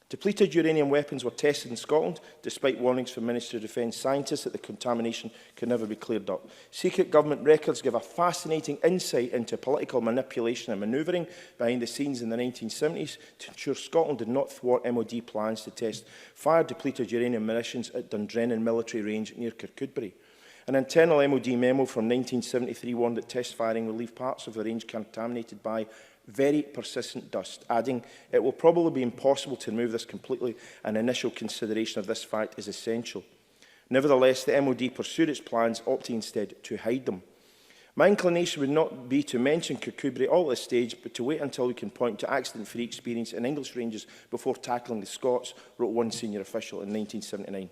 Depleted uranium weapons were tested in Scotland, despite warnings from Ministry of Defence scientists that the contamination could never be cleared up. Secret government records give a fascinating insight into political manipulation and manoeuvring behind the scenes in the 1970s to ensure Scotland did not thwart MOD plans to test fire-depleted uranium munitions at Dundrennan military range near Kirkcudbright. An internal MOD memo from 1973 warned that test firing would leave parts of the range contaminated by very persistent dust, adding, "It will probably be impossible to remove this completely, and initial consideration of this fact is essential." Nevertheless, the MOD pursued its plans, opting instead to hide them. My inclination would not be to mention Kirkcudbright all at this stage, but to wait until we can point to accident-free experience in English ranges before tackling the Scots, wrote one senior official in 1979.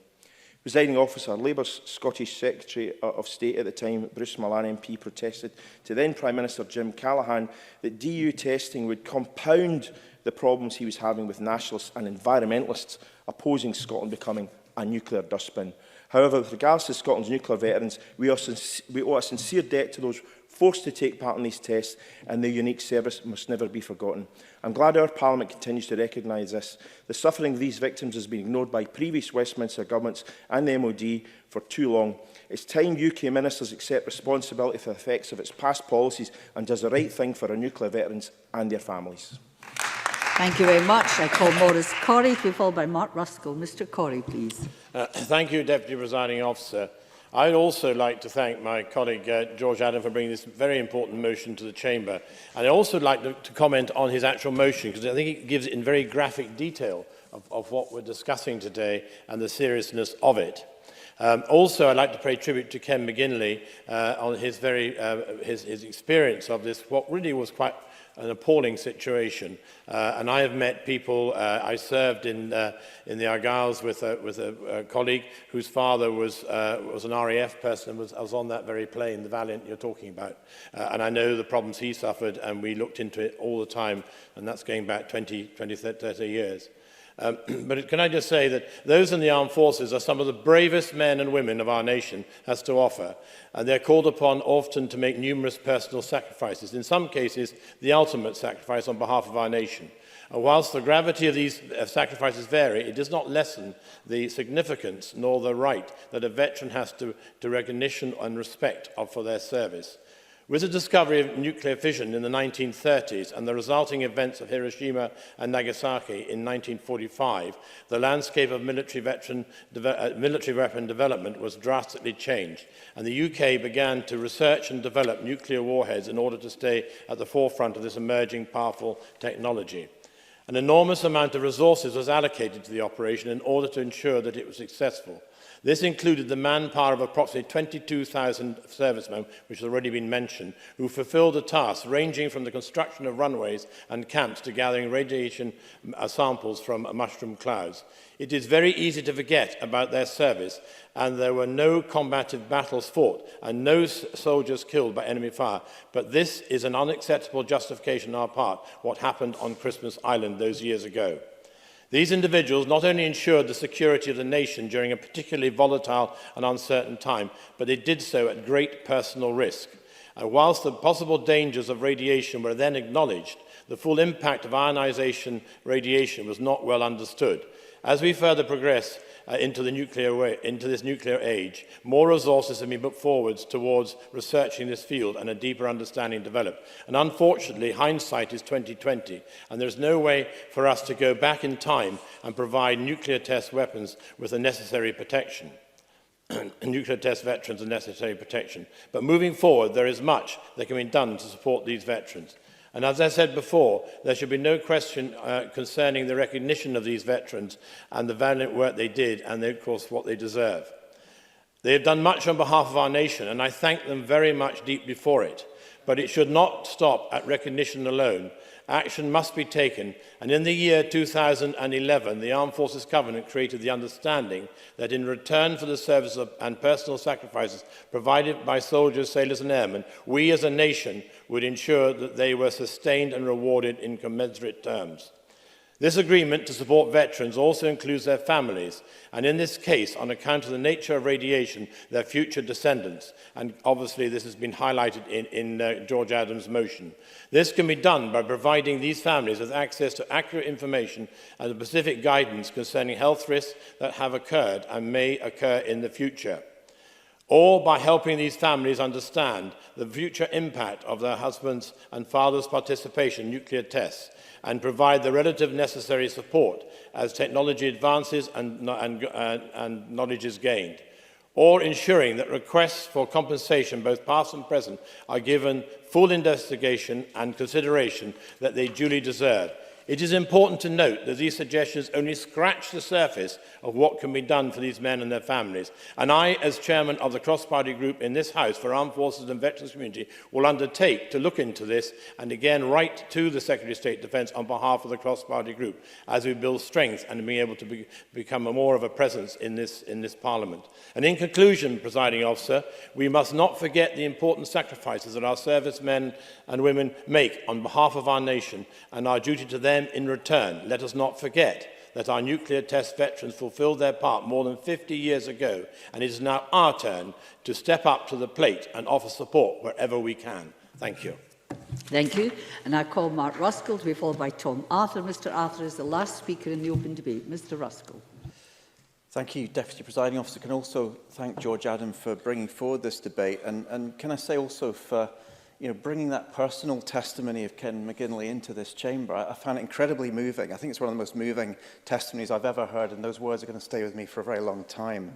Presiding Officer, Labour's Scottish Secretary of State at the time, Bruce Millan MP, protested to then Prime Minister Jim Callaghan that DU testing would compound the problems he was having with nationalists and environmentalists opposing Scotland becoming a nuclear dustbin. However, with regards to Scotland's nuclear veterans, we owe a sincere debt to those forced to take part in these tests, and their unique service must never be forgotten. I'm glad our Parliament continues to recognise this. The suffering of these victims has been ignored by previous Westminster governments and the MOD for too long. It's time UK ministers accept responsibility for the effects of its past policies and does the right thing for our nuclear veterans and their families. Thank you very much. I call Maurice Corrie, to be followed by Mark Ruskell. Mr. Corrie, please. Thank you, Deputy Presiding Officer. I'd also like to thank my colleague George Adam for bringing this very important motion to the Chamber. And I'd also like to comment on his actual motion, because I think it gives it in very graphic detail of what we're discussing today and the seriousness of it. Also, I'd like to pay tribute to Ken McGinley on his his experience of this, what really was quite an appalling situation. And I have met people. I served in the Argylls with a colleague whose father was an RAF person and was on that very plane, the Valiant you're talking about. And I know the problems he suffered, and we looked into it all the time, and that's going back 20, 30 years. But can I just say that those in the armed forces are some of the bravest men and women of our nation has to offer, and they're called upon often to make numerous personal sacrifices, in some cases the ultimate sacrifice on behalf of our nation. And whilst the gravity of these sacrifices vary, it does not lessen the significance nor the right that a veteran has to recognition and respect for their service. With the discovery of nuclear fission in the 1930s and the resulting events of Hiroshima and Nagasaki in 1945, the landscape of military weapon development was drastically changed, and the UK began to research and develop nuclear warheads in order to stay at the forefront of this emerging powerful technology. An enormous amount of resources was allocated to the operation in order to ensure that it was successful. This included the manpower of approximately 22,000 servicemen, which has already been mentioned, who fulfilled the tasks ranging from the construction of runways and camps to gathering radiation samples from mushroom clouds. It is very easy to forget about their service, and there were no combative battles fought and no soldiers killed by enemy fire. But this is an unacceptable justification on our part, what happened on Christmas Island those years ago. These individuals not only ensured the security of the nation during a particularly volatile and uncertain time, but they did so at great personal risk. And whilst the possible dangers of radiation were then acknowledged, the full impact of ionization radiation was not well understood. As we further progress into this nuclear age, more resources have been put forwards towards researching this field and a deeper understanding developed. And unfortunately, hindsight is 2020, and there's no way for us to go back in time and provide nuclear test weapons with the necessary protection. Nuclear test veterans and necessary protection. But moving forward, there is much that can be done to support these veterans. And as I said before, there should be no question concerning the recognition of these veterans and the valiant work they did and, of course, what they deserve. They have done much on behalf of our nation, and I thank them very much deeply for it. But it should not stop at recognition alone. Action must be taken, and in the year 2011, the Armed Forces Covenant created the understanding that in return for the service and personal sacrifices provided by soldiers, sailors and airmen, we as a nation would ensure that they were sustained and rewarded in commensurate terms. This agreement to support veterans also includes their families, and in this case, on account of the nature of radiation, their future descendants. And obviously this has been highlighted in George Adams' motion. This can be done by providing these families with access to accurate information and specific guidance concerning health risks that have occurred and may occur in the future, or by helping these families understand the future impact of their husbands' and fathers' participation in nuclear tests, and provide the relative necessary support as technology advances and knowledge is gained, or ensuring that requests for compensation, both past and present, are given full investigation and consideration that they duly deserve. It is important to note that these suggestions only scratch the surface of what can be done for these men and their families. And I, as chairman of the cross-party group in this House for Armed Forces and Veterans Community, will undertake to look into this and again write to the Secretary of State Defence on behalf of the cross-party group as we build strength and be able to become more of a presence in this Parliament. And in conclusion, Presiding Officer, we must not forget the important sacrifices that our servicemen and women make on behalf of our nation and our duty to them in return. Let us not forget that our nuclear test veterans fulfilled their part more than 50 years ago, and it is now our turn to step up to the plate and offer support wherever we can. Thank you. Thank you. And I call Mark Ruskell to be followed by Tom Arthur. Mr Arthur is the last speaker in the open debate. Mr Ruskell. Thank you, Deputy Presiding Officer. Can also thank George Adam for bringing forward this debate, and can I say also for bringing that personal testimony of Ken McGinley into this chamber. I found it incredibly moving. I think it's one of the most moving testimonies I've ever heard, and those words are going to stay with me for a very long time.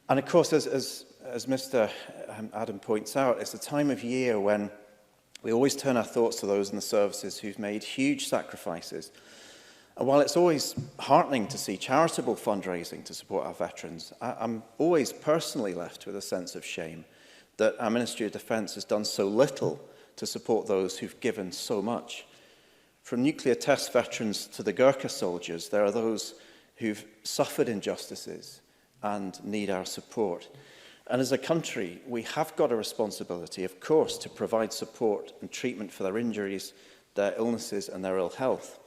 And of course, as Mr. Adam points out, it's a time of year when we always turn our thoughts to those in the services who've made huge sacrifices. And while it's always heartening to see charitable fundraising to support our veterans, I'm always personally left with a sense of shame that our Ministry of Defence has done so little to support those who've given so much. From nuclear test veterans to the Gurkha soldiers, there are those who've suffered injustices and need our support. And as a country, we have got a responsibility, of course, to provide support and treatment for their injuries, their illnesses and their ill health.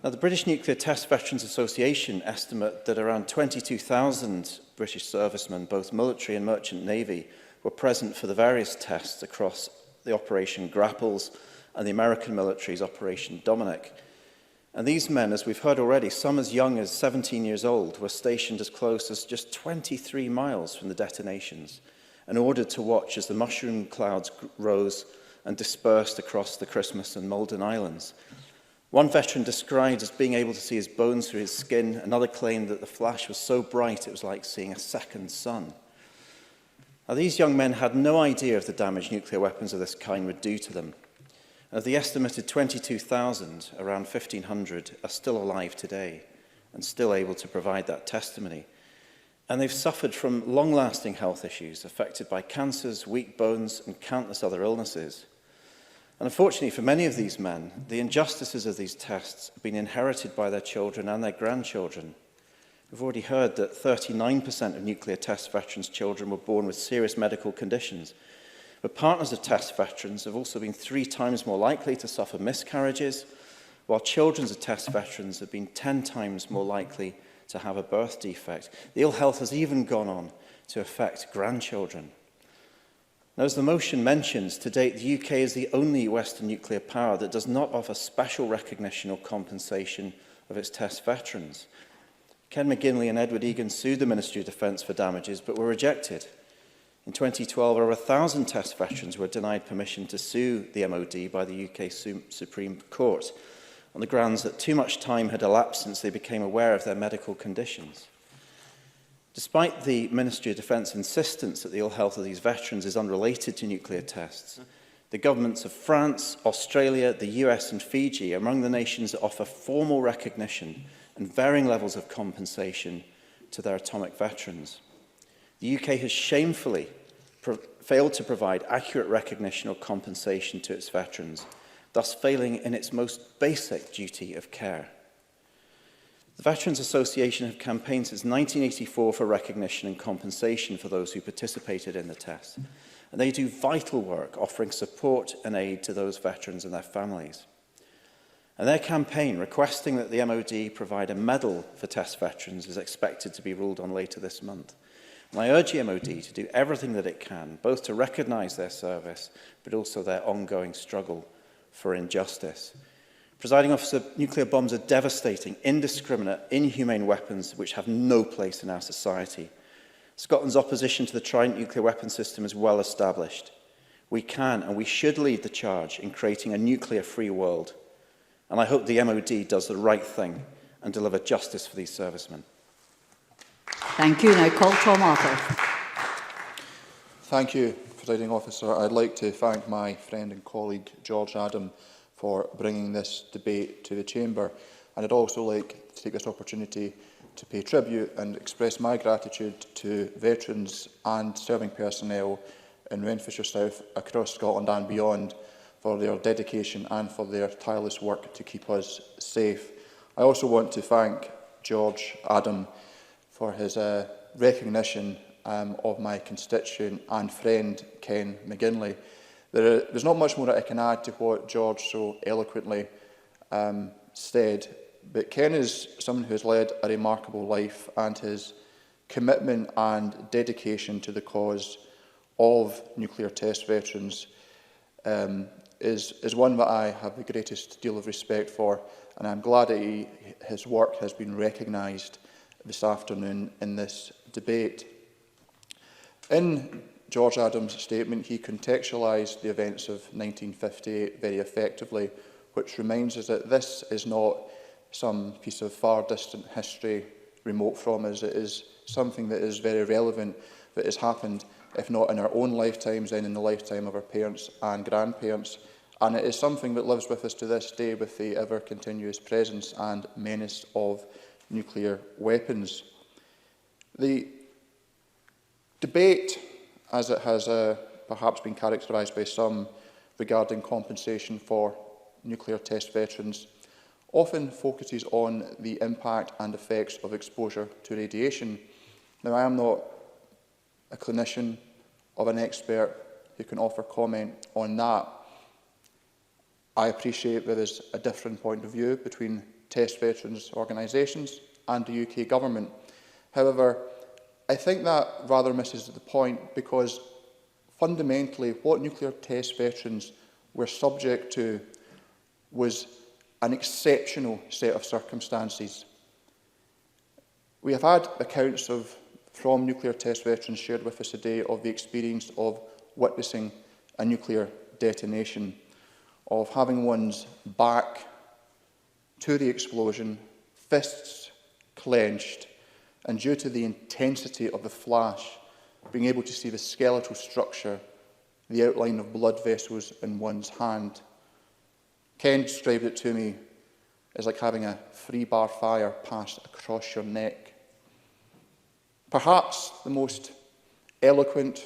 Now, the British Nuclear Test Veterans Association estimate that around 22,000 British servicemen, both military and merchant navy, were present for the various tests across the Operation Grapples and the American military's Operation Dominic. And these men, as we've heard already, some as young as 17 years old, were stationed as close as just 23 miles from the detonations and ordered to watch as the mushroom clouds rose and dispersed across the Christmas and Malden Islands. One veteran described as being able to see his bones through his skin. Another claimed that the flash was so bright it was like seeing a second sun. Now, these young men had no idea of the damage nuclear weapons of this kind would do to them. Of the estimated 22,000, around 1,500 are still alive today and still able to provide that testimony. And they've suffered from long-lasting health issues affected by cancers, weak bones and countless other illnesses. And unfortunately for many of these men, the injustices of these tests have been inherited by their children and their grandchildren. We've already heard that 39% of nuclear test veterans' children were born with serious medical conditions. But partners of test veterans have also been 3 times more likely to suffer miscarriages, while children of test veterans have been 10 times more likely to have a birth defect. The ill health has even gone on to affect grandchildren. Now, as the motion mentions, to date, the UK is the only Western nuclear power that does not offer special recognition or compensation of its test veterans. Ken McGinley and Edward Egan sued the Ministry of Defence for damages, but were rejected. In 2012, over 1,000 test veterans were denied permission to sue the MOD by the UK Supreme Court on the grounds that too much time had elapsed since they became aware of their medical conditions. Despite the Ministry of Defence insistence that the ill health of these veterans is unrelated to nuclear tests, the governments of France, Australia, the US and Fiji are among the nations that offer formal recognition and varying levels of compensation to their atomic veterans. The UK has shamefully failed to provide accurate recognition or compensation to its veterans, thus failing in its most basic duty of care. The Veterans Association have campaigned since 1984 for recognition and compensation for those who participated in the test, and they do vital work offering support and aid to those veterans and their families. And their campaign requesting that the MOD provide a medal for test veterans is expected to be ruled on later this month. And I urge the MOD to do everything that it can, both to recognise their service, but also their ongoing struggle for injustice. Presiding Officer, nuclear bombs are devastating, indiscriminate, inhumane weapons which have no place in our society. Scotland's opposition to the Trident nuclear weapon system is well established. We can and we should lead the charge in creating a nuclear-free world. And I hope the MOD does the right thing and deliver justice for these servicemen. Thank you. Now call Tom Arthur. Thank you, Presiding Officer. I'd like to thank my friend and colleague George Adam for bringing this debate to the Chamber. And I'd also like to take this opportunity to pay tribute and express my gratitude to veterans and serving personnel in Renfrewshire South, across Scotland and beyond, for their dedication and for their tireless work to keep us safe. I also want to thank George Adam for his recognition of my constituent and friend Ken McGinley. There's not much more that I can add to what George so eloquently said, but Ken is someone who has led a remarkable life, and his commitment and dedication to the cause of nuclear test veterans is one that I have the greatest deal of respect for, and I'm glad that his work has been recognised this afternoon in this debate. In George Adams' statement, he contextualised the events of 1958 very effectively, which reminds us that this is not some piece of far distant history remote from us. It is something that is very relevant, that has happened, if not in our own lifetimes, then in the lifetime of our parents and grandparents. And it is something that lives with us to this day, with the ever-continuous presence and menace of nuclear weapons. The debate, as it has perhaps been characterised by some regarding compensation for nuclear test veterans, often focuses on the impact and effects of exposure to radiation. Now, I am not a clinician or an expert who can offer comment on that. I appreciate there is a different point of view between test veterans organisations and the UK government. However, I think that rather misses the point, because fundamentally what nuclear test veterans were subject to was an exceptional set of circumstances. We have had accounts from nuclear test veterans shared with us today of the experience of witnessing a nuclear detonation, of having one's back to the explosion, fists clenched, and due to the intensity of the flash, being able to see the skeletal structure, the outline of blood vessels in one's hand. Ken described it to me as like having a 3-bar fire passed across your neck. Perhaps the most eloquent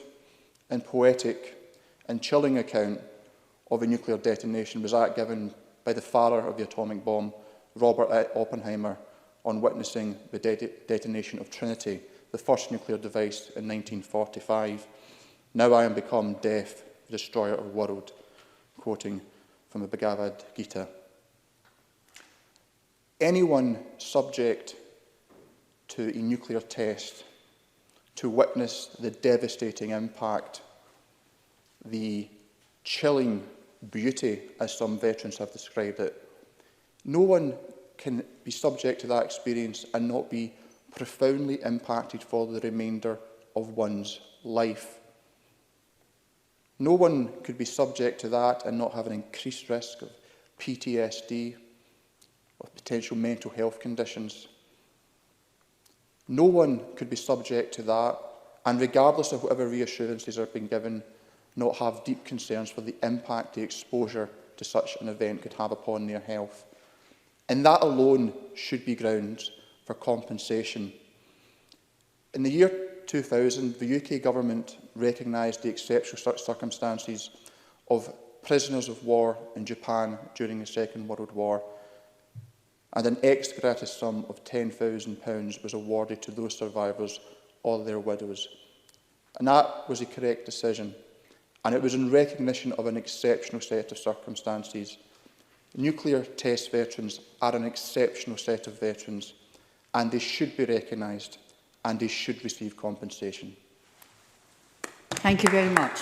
and poetic and chilling account of a nuclear detonation was that given by the father of the atomic bomb, Robert Oppenheimer, on witnessing the detonation of Trinity, the first nuclear device in 1945. "Now I am become death, the destroyer of the world," quoting from the Bhagavad Gita. Anyone subject to a nuclear test to witness the devastating impact, the chilling beauty, as some veterans have described it, no one can be subject to that experience and not be profoundly impacted for the remainder of one's life. No one could be subject to that and not have an increased risk of PTSD, of potential mental health conditions. No one could be subject to that, and regardless of whatever reassurances are being given, not have deep concerns for the impact the exposure to such an event could have upon their health. And that alone should be grounds for compensation. In the year 2000, the UK government recognised the exceptional circumstances of prisoners of war in Japan during the Second World War, and an ex gratis sum of £10,000 was awarded to those survivors or their widows. And that was a correct decision, and it was in recognition of an exceptional set of circumstances. Nuclear test veterans are an exceptional set of veterans, and they should be recognised, and they should receive compensation. Thank you very much.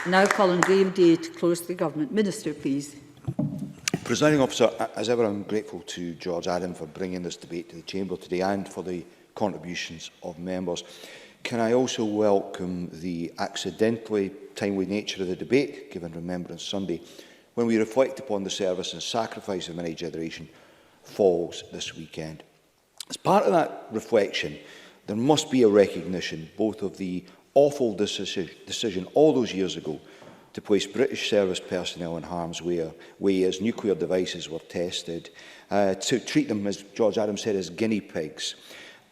Now calling Graham Day to close the government. Minister, please. Presiding Officer, as ever, I'm grateful to George Adam for bringing this debate to the Chamber today and for the contributions of members. Can I also welcome the accidentally timely nature of the debate, given Remembrance Sunday, when we reflect upon the service and sacrifice of many generation falls this weekend. As part of that reflection, there must be a recognition both of the awful decision all those years ago to place British service personnel in harm's way as nuclear devices were tested, to treat them, as George Adams said, as guinea pigs,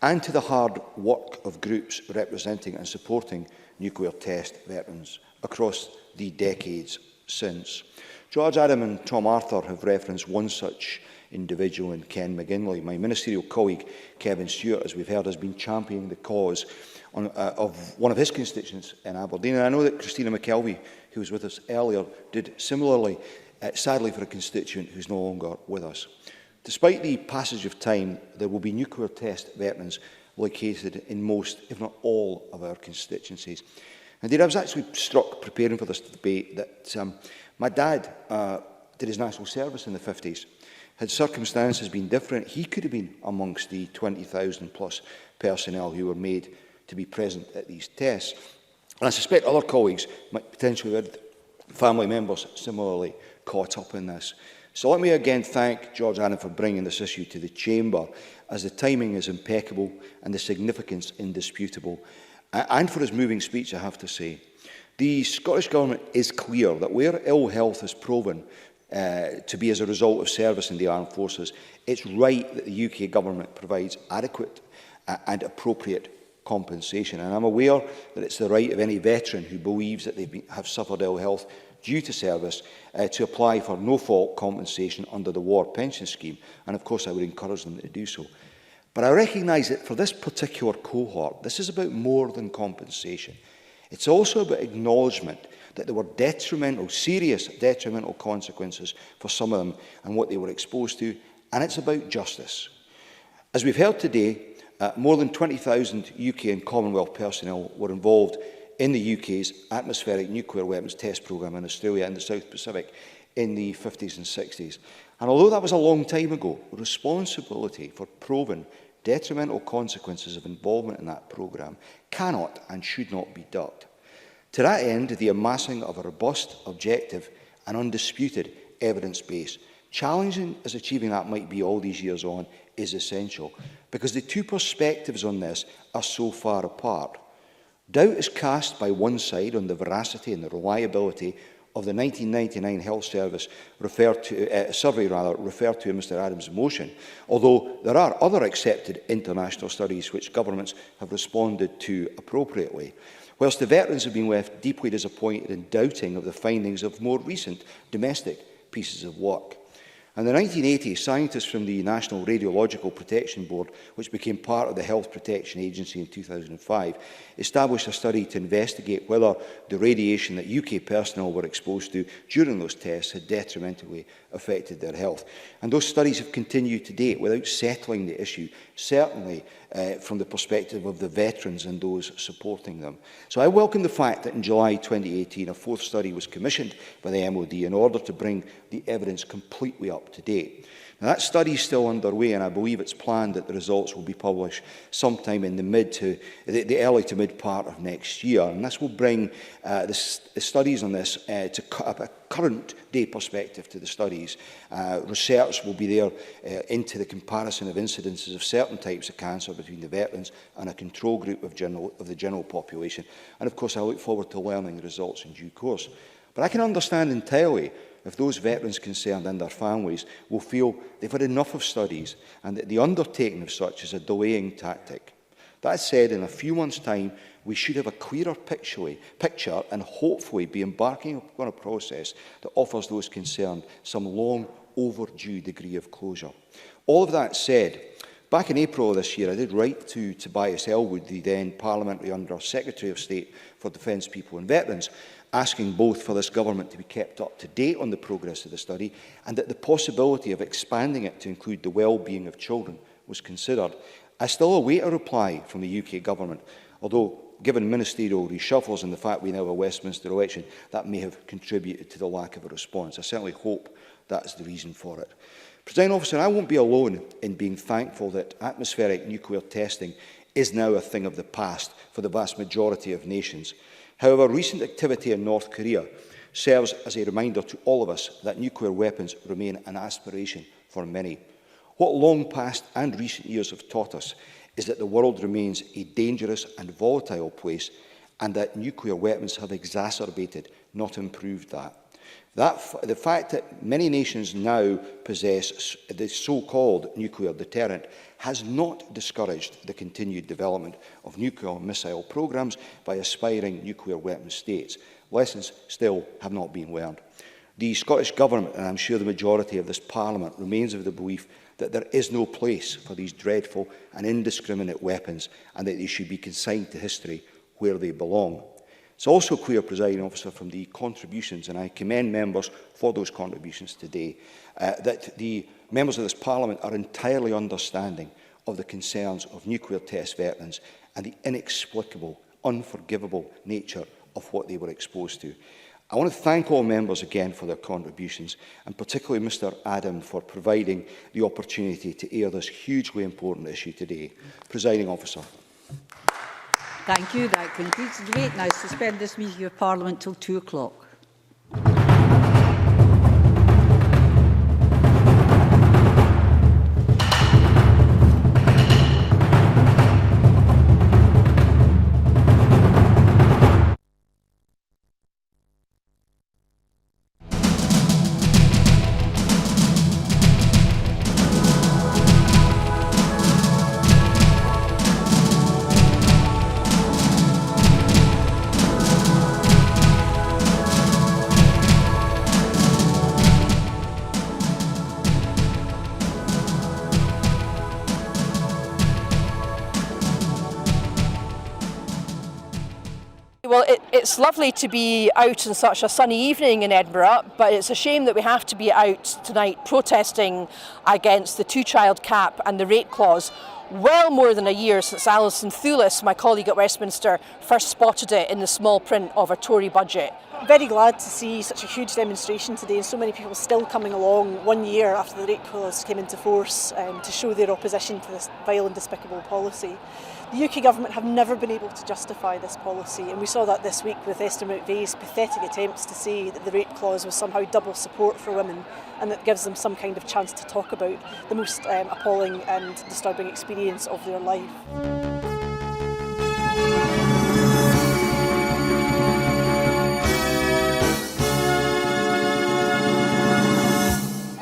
and to the hard work of groups representing and supporting nuclear test veterans across the decades since. George Adam and Tom Arthur have referenced one such individual in Ken McGinley. My ministerial colleague, Kevin Stewart, as we've heard, has been championing the cause of one of his constituents in Aberdeen. And I know that Christina McKelvey, who was with us earlier, did similarly, sadly for a constituent who's no longer with us. Despite the passage of time, there will be nuclear test veterans located in most, if not all, of our constituencies. Indeed, I was actually struck, preparing for this debate, that my dad did his national service in the 50s. Had circumstances been different, he could have been amongst the 20,000 plus personnel who were made to be present at these tests. And I suspect other colleagues might potentially have family members similarly caught up in this. So let me again thank George Adam for bringing this issue to the Chamber, as the timing is impeccable and the significance indisputable, and for his moving speech, I have to say. The Scottish Government is clear that where ill health is proven to be as a result of service in the armed forces, it's right that the UK Government provides adequate and appropriate compensation. And I'm aware that it's the right of any veteran who believes that they have suffered ill health due to service to apply for no-fault compensation under the War Pension Scheme. And of course, I would encourage them to do so. But I recognise that for this particular cohort, this is about more than compensation. It's also about acknowledgement that there were detrimental, serious detrimental consequences for some of them and what they were exposed to, and it's about justice. As we've heard today, more than 20,000 UK and Commonwealth personnel were involved in the UK's atmospheric nuclear weapons test programme in Australia and the South Pacific in the 50s and 60s. And although that was a long time ago, responsibility for proven detrimental consequences of involvement in that programme cannot and should not be ducked. To that end, the amassing of a robust, objective and undisputed evidence base, challenging as achieving that might be all these years on, is essential, because the two perspectives on this are so far apart. Doubt is cast by one side on the veracity and the reliability of the 1999 Health Service survey referred to in Mr Adams' motion, although there are other accepted international studies which governments have responded to appropriately, whilst the veterans have been left deeply disappointed and doubting of the findings of more recent domestic pieces of work. In the 1980s, scientists from the National Radiological Protection Board, which became part of the Health Protection Agency in 2005, established a study to investigate whether the radiation that UK personnel were exposed to during those tests had detrimentally affected their health. And those studies have continued to date without settling the issue, certainly from the perspective of the veterans and those supporting them. So I welcome the fact that in July 2018 a fourth study was commissioned by the MOD in order to bring the evidence completely up to date. Now, that study is still underway, and I believe it's planned that the results will be published sometime in the early to mid part of next year. And this will bring the studies on this to a current day perspective to the studies. Research will be there into the comparison of incidences of certain types of cancer between the veterans and a control group of the general population. And of course, I look forward to learning the results in due course. But I can understand entirely if those veterans concerned and their families will feel they've had enough of studies and that the undertaking of such is a delaying tactic. That said, in a few months' time, we should have a clearer picture and hopefully be embarking on a process that offers those concerned some long overdue degree of closure. All of that said, back in April of this year, I did write to Tobias Ellwood, the then Parliamentary Under Secretary of State for Defence, People and Veterans, asking both for this government to be kept up to date on the progress of the study and that the possibility of expanding it to include the well-being of children was considered. I still await a reply from the UK government, although given ministerial reshuffles and the fact we now have a Westminster election, that may have contributed to the lack of a response. I certainly hope that's the reason for it. Presiding Officer, I won't be alone in being thankful that atmospheric nuclear testing is now a thing of the past for the vast majority of nations. However, recent activity in North Korea serves as a reminder to all of us that nuclear weapons remain an aspiration for many. What long past and recent years have taught us is that the world remains a dangerous and volatile place, and that nuclear weapons have exacerbated, not improved that. The fact that many nations now possess the so-called nuclear deterrent has not discouraged the continued development of nuclear missile programmes by aspiring nuclear weapon states. Lessons still have not been learned. The Scottish Government, and I'm sure the majority of this Parliament, remains of the belief that there is no place for these dreadful and indiscriminate weapons and that they should be consigned to history where they belong. It's also clear, Presiding Officer, from the contributions, and I commend members for those contributions today, that the members of this Parliament are entirely understanding of the concerns of nuclear test veterans and the inexplicable, unforgivable nature of what they were exposed to. I want to thank all members again for their contributions, and particularly Mr Adam for providing the opportunity to air this hugely important issue today. Presiding Officer. Thank you. That concludes the debate. Now suspend this meeting of Parliament till 2 o'clock. Well, it's lovely to be out on such a sunny evening in Edinburgh, but it's a shame that we have to be out tonight protesting against the two-child cap and the rate clause. Well more than a year since Alison Thulis, my colleague at Westminster, first spotted it in the small print of a Tory budget. Very glad to see such a huge demonstration today and so many people still coming along 1 year after the rate clause came into force to show their opposition to this vile and despicable policy. The UK government have never been able to justify this policy, and we saw that this week with Esther McVeigh's pathetic attempts to say that the rate clause was somehow double support for women and that gives them some kind of chance to talk about the most appalling and disturbing experience of their life.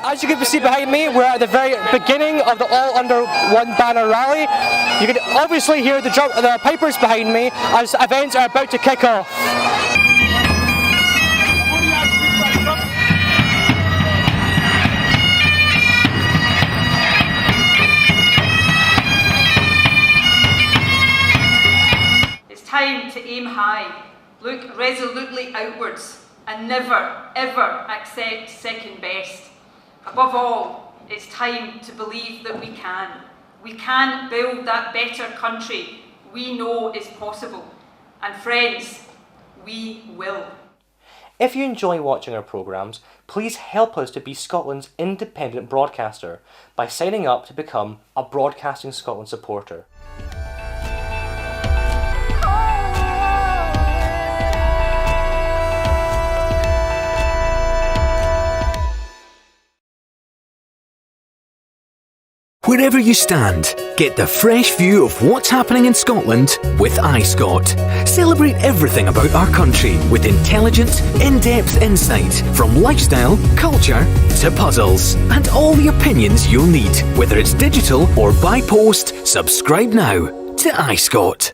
As you can see behind me, we're at the very beginning of the All Under One Banner rally. You can obviously hear the pipers behind me as events are about to kick off. It's time to aim high, look resolutely outwards, and never, ever accept second best. Above all, it's time to believe that we can. We can build that better country we know is possible. And friends, we will. If you enjoy watching our programmes, please help us to be Scotland's independent broadcaster by signing up to become a Broadcasting Scotland supporter. Wherever you stand, get the fresh view of what's happening in Scotland with iScot. Celebrate everything about our country with intelligent, in-depth insight from lifestyle, culture to puzzles. And all the opinions you'll need, whether it's digital or by post. Subscribe now to iScot.